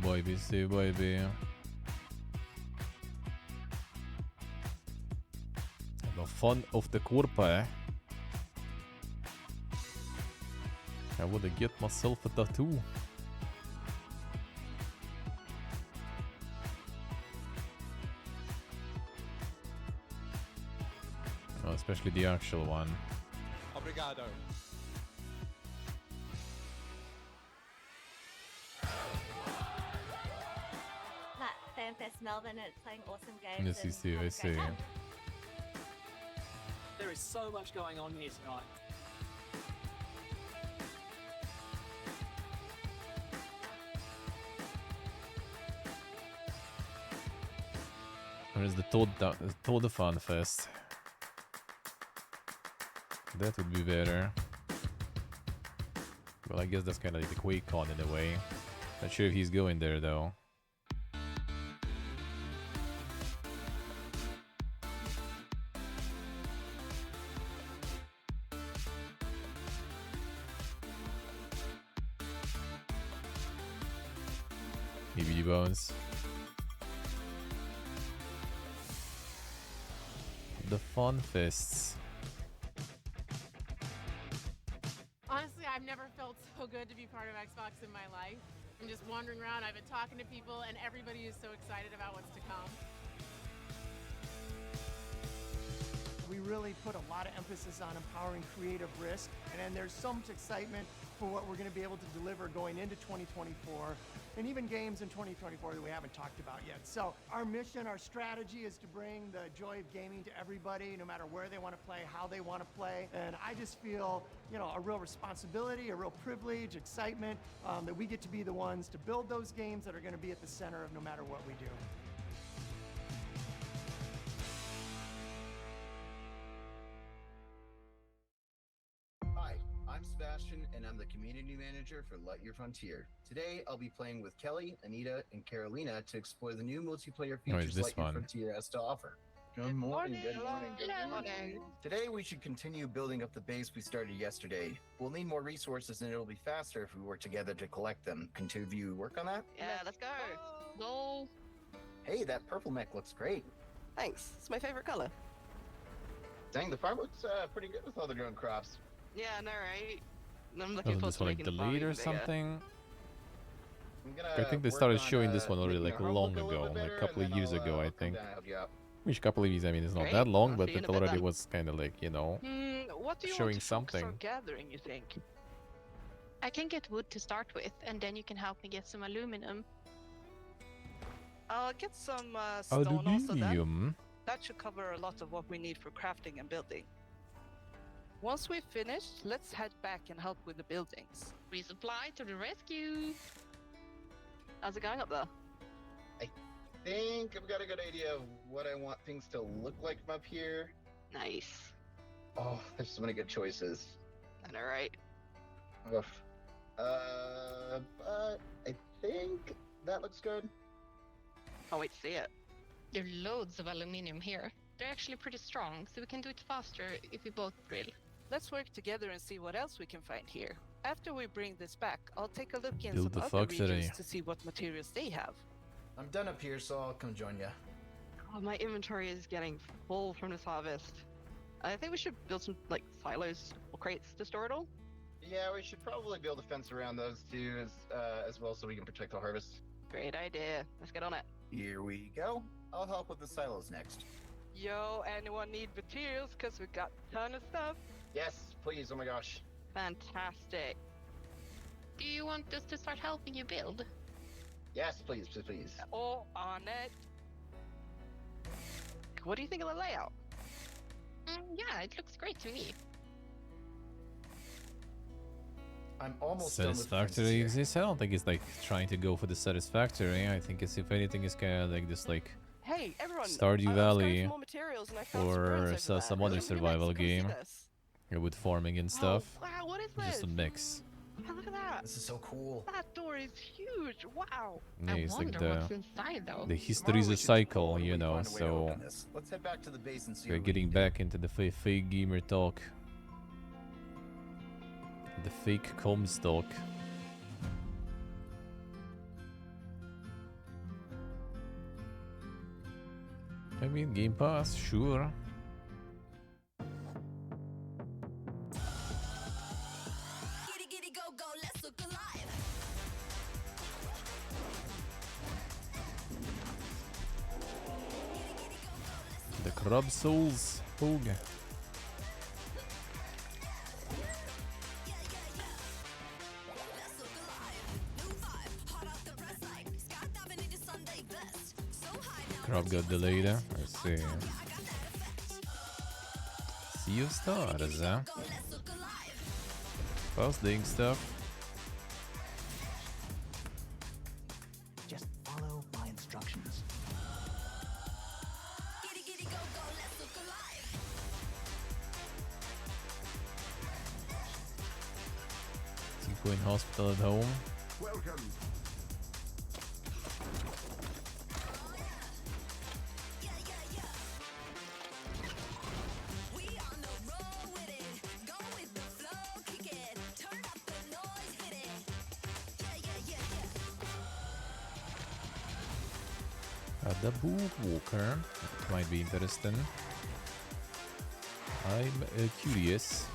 Baby, see baby. The fun of the Korpa. I wanna get myself a tattoo. Oh, especially the actual one. Obrigado. FanFest Melbourne and it's playing awesome games. Yes, you see, I see. There is so much going on here tonight. Where's the Toad Fun Fest? That would be better. Well, I guess that's kind of like the QuakeCon in a way. Not sure if he's going there though. BBD Bones. The Fun Fists. Honestly, I've never felt so good to be part of Xbox in my life. I'm just wandering around. I've been talking to people, and everybody is so excited about what's to come. We really put a lot of emphasis on empowering creative risk, and then there's so much excitement for what we're going to be able to deliver going into 2024, and even games in 2024 that we haven't talked about yet. So our mission, our strategy is to bring the joy of gaming to everybody, no matter where they want to play, how they want to play. And I just feel, you know, a real responsibility, a real privilege, excitement that we get to be the ones to build those games that are going to be at the center of no matter what we do. Hi, I'm Sebastian, and I'm the community manager for Light Your Frontier. Today, I'll be playing with Kelly, Anita, and Carolina to explore the new multiplayer features this Light Your one? Frontier has to offer. Good morning, good morning, good morning. Today, we should continue building up the base we started yesterday. We'll need more resources, and it'll be faster if we work together to collect them. Can two of you work on that? Yeah, let's go. Go. Hey, that purple mech looks great. Thanks. It's my favorite color. Dang, the farm looks pretty good with all the grown crops. Yeah, I know, right? I'm looking Wasn't forward this to one like making the farm delayed or even bigger. something? I'm gonna I think they work started on, showing this one already making like our home long look a little ago, bit like better, a couple and of years then ago, I'll I come think. down and help you out. Which a couple of years, I mean, it's not Great. that long, I'll but see you it in a bit already then. was kind of like, you know, What do you showing want to focus something. on gathering, you think? I can get wood to start with, and then you can help me get some aluminum. I'll get some stone also then. Aluminium. That should cover a lot of what we need for crafting and building. Once we've finished, let's head back and help with the buildings. Resupply to the rescue! How's it going up there? I think I've got a good idea of what I want things to look like from up here. Nice. Oh, there's so many good choices. I know, right? Oof. But I think that looks good. Can't wait to see it. There are loads of aluminum here. They're actually pretty strong, so we can do it faster if we both drill. Let's work together and see what else we can find here. After we bring this back, I'll take a look in Build some the other factory. regions to see what materials they have. I'm done up here, so I'll come join you. Oh, my inventory is getting full from this harvest. I think we should build some like silos or crates to store it all. Yeah, we should probably build a fence around those two as well, so we can protect the harvest. Great idea. Let's get on it. Here we go. I'll help with the silos next. Yo, anyone need materials? Cause we got a ton of stuff. Yes, please. Oh my gosh. Fantastic. Do you want us to start helping you build? Yes, please, please, please. All on it. What do you think of the layout? Yeah, it looks great to me. I'm almost done with the fences Satisfactory here. exists. I don't think it's like trying to go for the satisfactory. I think it's, if anything, it's kind of like this like Hey, everyone! Stardew I was Valley going for more materials and I found some or birds over some there. other Really nice. survival Come see game this. with farming and stuff. Oh, wow, what is Just this? a mix. Oh, look at that. This is so cool. That door is huge. Wow. Yeah, it's like what's inside, though. the history is a cycle, you know. Find a way to So open this. Let's head back to the base and see we're what we getting can do. back into the fake gamer talk, the fake Comstock. I mean, Game Pass, sure. The Crab Souls Hoog. Crab got delayed. Let's see. Sea of Stars, huh? Fast doing stuff. Just follow my instructions. Seapoint Hospital at home. Welcome. The Book Walker. It might be interesting. I'm curious.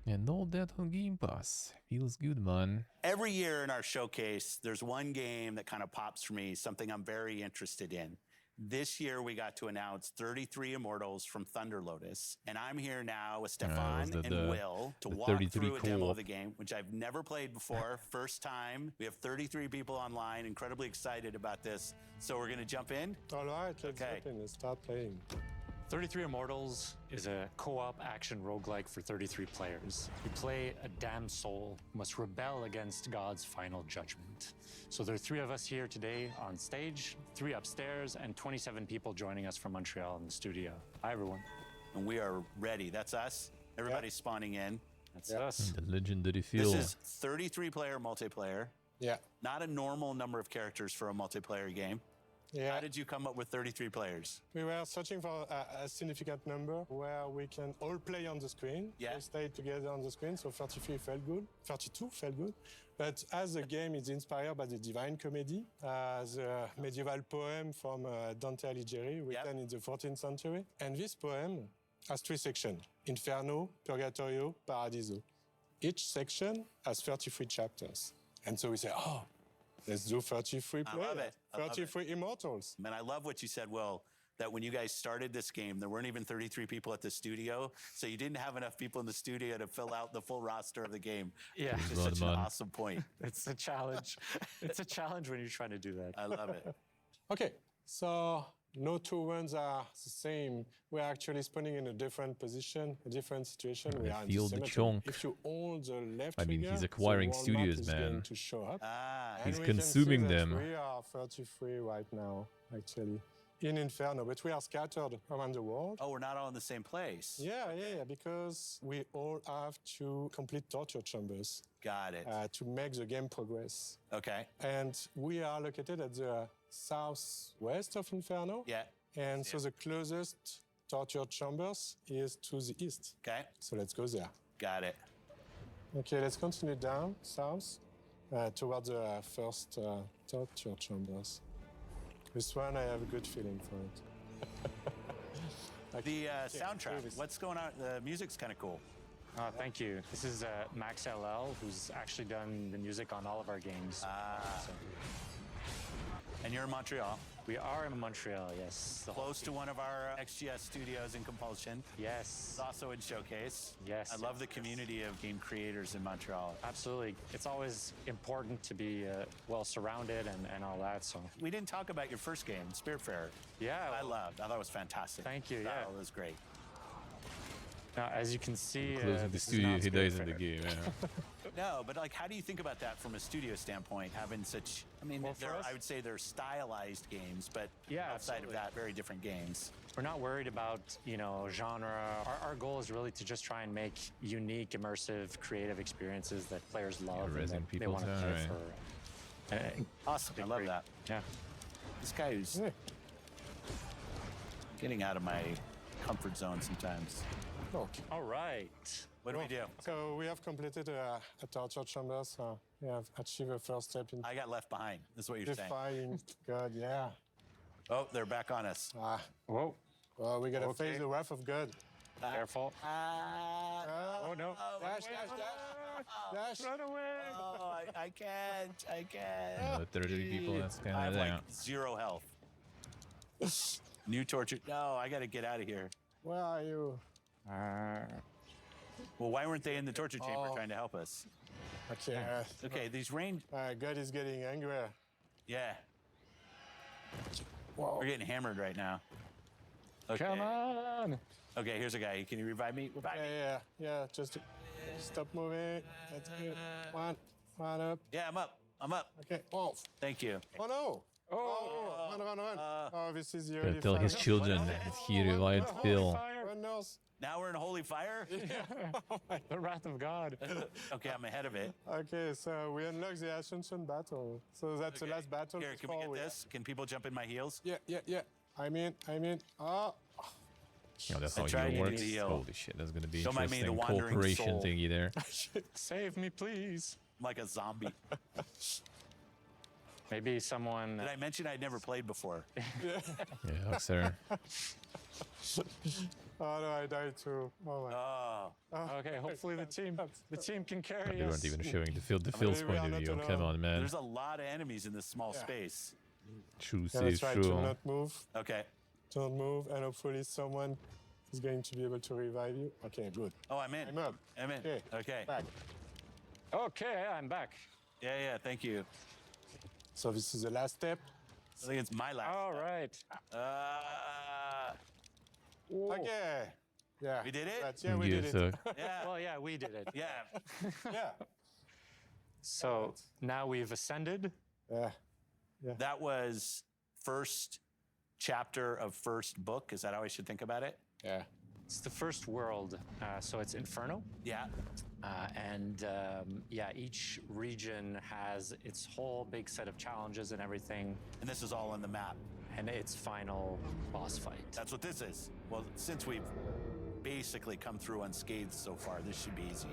And all that on Game Pass. Feels good, man. Every year in our showcase, there's one game that kind of pops for me, something I'm very interested in. This year, we got to announce 33 Immortals from Thunder Lotus. And I'm here now with Stefan and Will to walk through a demo of the game, which I've never played before. First time. We have 33 people online, incredibly excited about this. So we're going to jump in? All right, let's jump in and start playing. 33 Immortals is a co-op action roguelike for 33 players. You play a damned soul who must rebel against God's final judgment. So there are 3 of us here today on stage, 3 upstairs, and 27 people joining us from Montreal in the studio. Hi, everyone. And we are ready. That's us. Everybody's spawning in. That's us. The legendary feel. This is 33-player multiplayer. Yeah. Not a normal number of characters for a multiplayer game. Yeah. How did you come up with 33 players? We were searching for a significant number where we can all play on the screen. Yeah. We stay together on the screen, so 33 felt good. 32 felt good. But as the game is inspired by the Divine Comedy, the medieval poem from Dante Alighieri, written in the 14th century. And this poem has 3 sections: Inferno, Purgatorio, Paradiso. Each section has 33 chapters. And so we say, oh, let's do 33 players. I love it. 33 Immortals. Man, I love what you said, Will, that when you guys started this game, there weren't even 33 people at the studio. So you didn't have enough people in the studio to fill out the full roster of the game. Yeah. Which is such an awesome point. It's a challenge. It's a challenge when you're trying to do that. I love it. Okay, so no 2 runs are the same. We're actually spawning in a different position, a different situation. We are in feel the cemetery. chunk. If you hold the left I mean, trigger, he's acquiring the world studios, map is man. going to show up. And He's we can consuming see that them. We are 33 right now, actually, in Inferno, but we are scattered around the world. Oh, we're not all in the same place. Yeah, because we all have to complete torture chambers. Got it. To make the game progress. Okay. And we are located at the southwest of Inferno. Yeah. And so the closest torture chambers is to the east. Okay. So let's go there. Got it. Okay, let's continue down south towards the first torture chambers. This one, I have a good feeling for it. The soundtrack, what's going on? The music's kind of cool. Thank you. This is Max LL, who's actually done the music on all of our games. And you're in Montreal? We are in Montreal, yes. Close to one of our XGS studios in Compulsion. Yes. It's also in Showcase. Yes. I love the community of game creators in Montreal. Absolutely. It's always important to be well surrounded and all that. So we didn't talk about your first game, Spiritfarer. Yeah. I thought it was fantastic. Thank you. Yeah. It was great. Now, as you can see, Closing the studio, he dies in the game. Yeah. No, but like, how do you think about that from a studio standpoint? Having such, I mean, I would say they're stylized games, but outside of that, very different games. We're not worried about, genre. Our goal is really to just try and make unique, immersive, creative experiences that players love and that they want to play for. Awesome. I love that. Yeah. This guy who's getting out of my comfort zone sometimes. Okay. All right. What do we do? So we have completed a torture chamber, so we have achieved a first step in. I got left behind. That's what you're saying. Defying God, yeah. Oh, they're back on us. Whoa. Well, we gotta face the wrath of God. Careful. Oh no. Dash. Run away. Oh, I can't. 30 people, that's kind I of have like down. 0 health. New torture. No, I gotta get out of here. Where are you? Well, why weren't they in the torture chamber trying to help us? Okay. Okay, these range. God is getting angry. Yeah. Whoa. We're getting hammered right now. Okay. Come on. Okay, here's a guy. Can you revive me? Revive me. Yeah. Just stop moving. That's good. One up. Yeah, I'm up. Okay. Oh. Thank you. Oh no. Run. This is your. Gotta tell his children that he revived Phil. Now we're in holy fire? The wrath of God. Okay, I'm ahead of it. Okay, so we unlock the Ascension battle. So that's the last battle. Here, can we get this? Can people jump in my heels? Yeah. I'm in. Oh, that's how tried it to works. heal. Holy shit, that's gonna be Don't mind me, the interesting wandering cooperation soul. thingy there. Save me, please. I'm like a zombie. Maybe someone. Did I mention I'd never played before? Yeah, sir. Oh no, I died too. Oh my. Okay, hopefully the team can carry They us. weren't even showing the Phil's I'm gonna be point of real, view. not Come on, man. There's a lot of enemies in this small space. True, Yeah, say let's try to true. not move. Okay. Don't move, and hopefully someone is going to be able to revive you. Okay, good. Oh, I'm in. I'm up. I'm in. Okay. Okay. Back. Okay, I'm back. Yeah, thank you. So this is the last step. I think it's my last. All right. Okay. Yeah. We did it? Yeah, we did it. Yeah. Well, yeah, we did it. Yeah. Yeah. So now we've ascended. Yeah. That was first chapter of first book. Is that how I should think about it? Yeah. It's the first world, so it's Inferno. Yeah. Each region has its whole big set of challenges and everything. And this is all on the map. And its final boss fight. That's what this is. Well, since we've basically come through unscathed so far, this should be easy.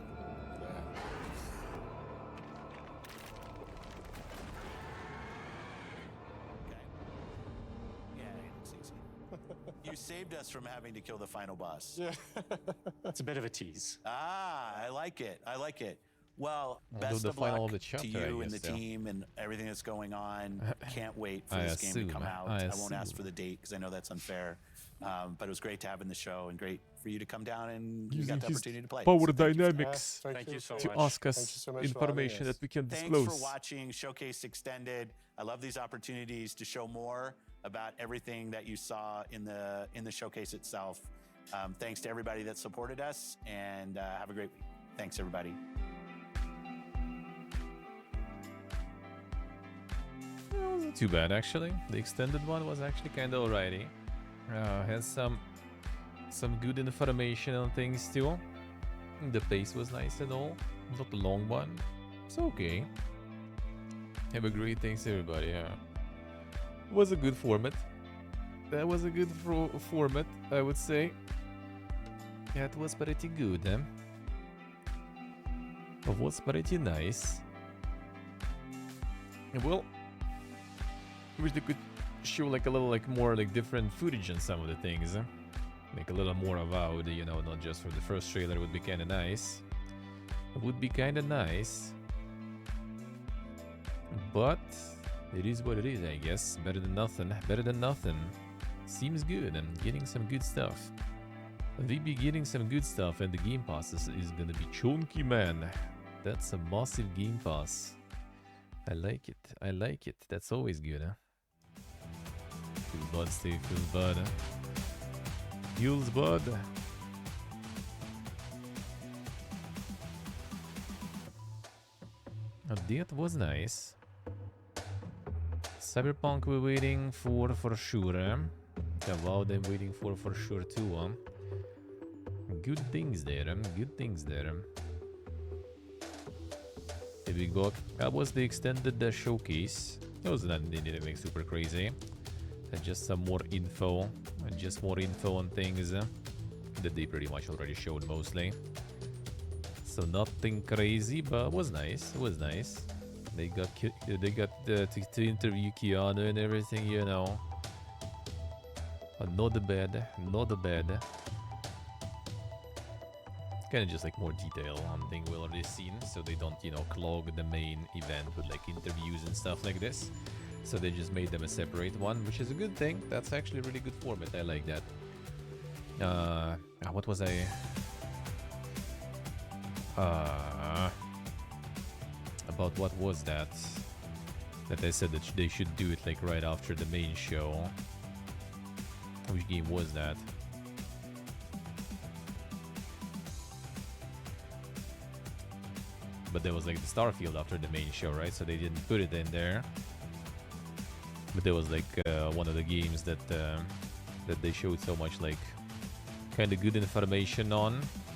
You saved us from having to kill the final boss. Yeah. It's a bit of a tease. I like it. I like it. Well, Although best the of final luck of the chapter, to you I and the guess, yeah. team and everything that's going on. Can't wait for I this game to come assume, out. I won't ask assume. for the date because I know that's unfair. But it was great to have in the show and great for you to come down and you got the opportunity to play. power So thank you for that. dynamics Thank you so to much. ask Thank you us so much for having information us. that we can Thanks disclose. for watching Showcase Extended. I love these opportunities to show more about everything that you saw in the showcase itself. Thanks to everybody that supported us, and have a great week. Thanks, everybody. Wasn't too bad actually. The extended one was actually kind of alrighty. Has some good information on things too. The pace was nice and all. Not a long one. It's okay. Have a great thanks everybody. Yeah. Was a good format. That was a good format, I would say. Yeah, it was pretty good, eh? It was pretty nice. Well, wish they could show like a little more different footage on some of the things. Make a little more avowed, you know, not just for the first trailer would be kind of nice. It would be kind of nice. But it is what it is, I guess. Better than nothing. Better than nothing. Seems good. I'm getting some good stuff. We be getting some good stuff, and the Game Pass is gonna be chunky, man. That's a massive Game Pass. I like it. I like it. That's always good, huh? Full bud, stay full bud. Fuel's bud. Oh, that was nice. Cyberpunk we're waiting for sure. Avowed I'm waiting for sure too. Good things there. Good things there. Here we go. That was the extended showcase. That was not anything super crazy. Just some more info. Just more info on things that they pretty much already showed mostly. So nothing crazy, but it was nice. It was nice. They got to interview Keanu and everything, you know. Not bad. Not bad. Kind of just like more detail on things we already seen, so they don't, you know, clog the main event with like interviews and stuff like this. So they just made them a separate one, which is a good thing. That's actually a really good format. I like that. What was I? About what was that? That I said that they should do it like right after the main show. Which game was that? But there was like the Starfield after the main show, right? So they didn't put it in there. But there was like one of the games that they showed so much like kind of good information on.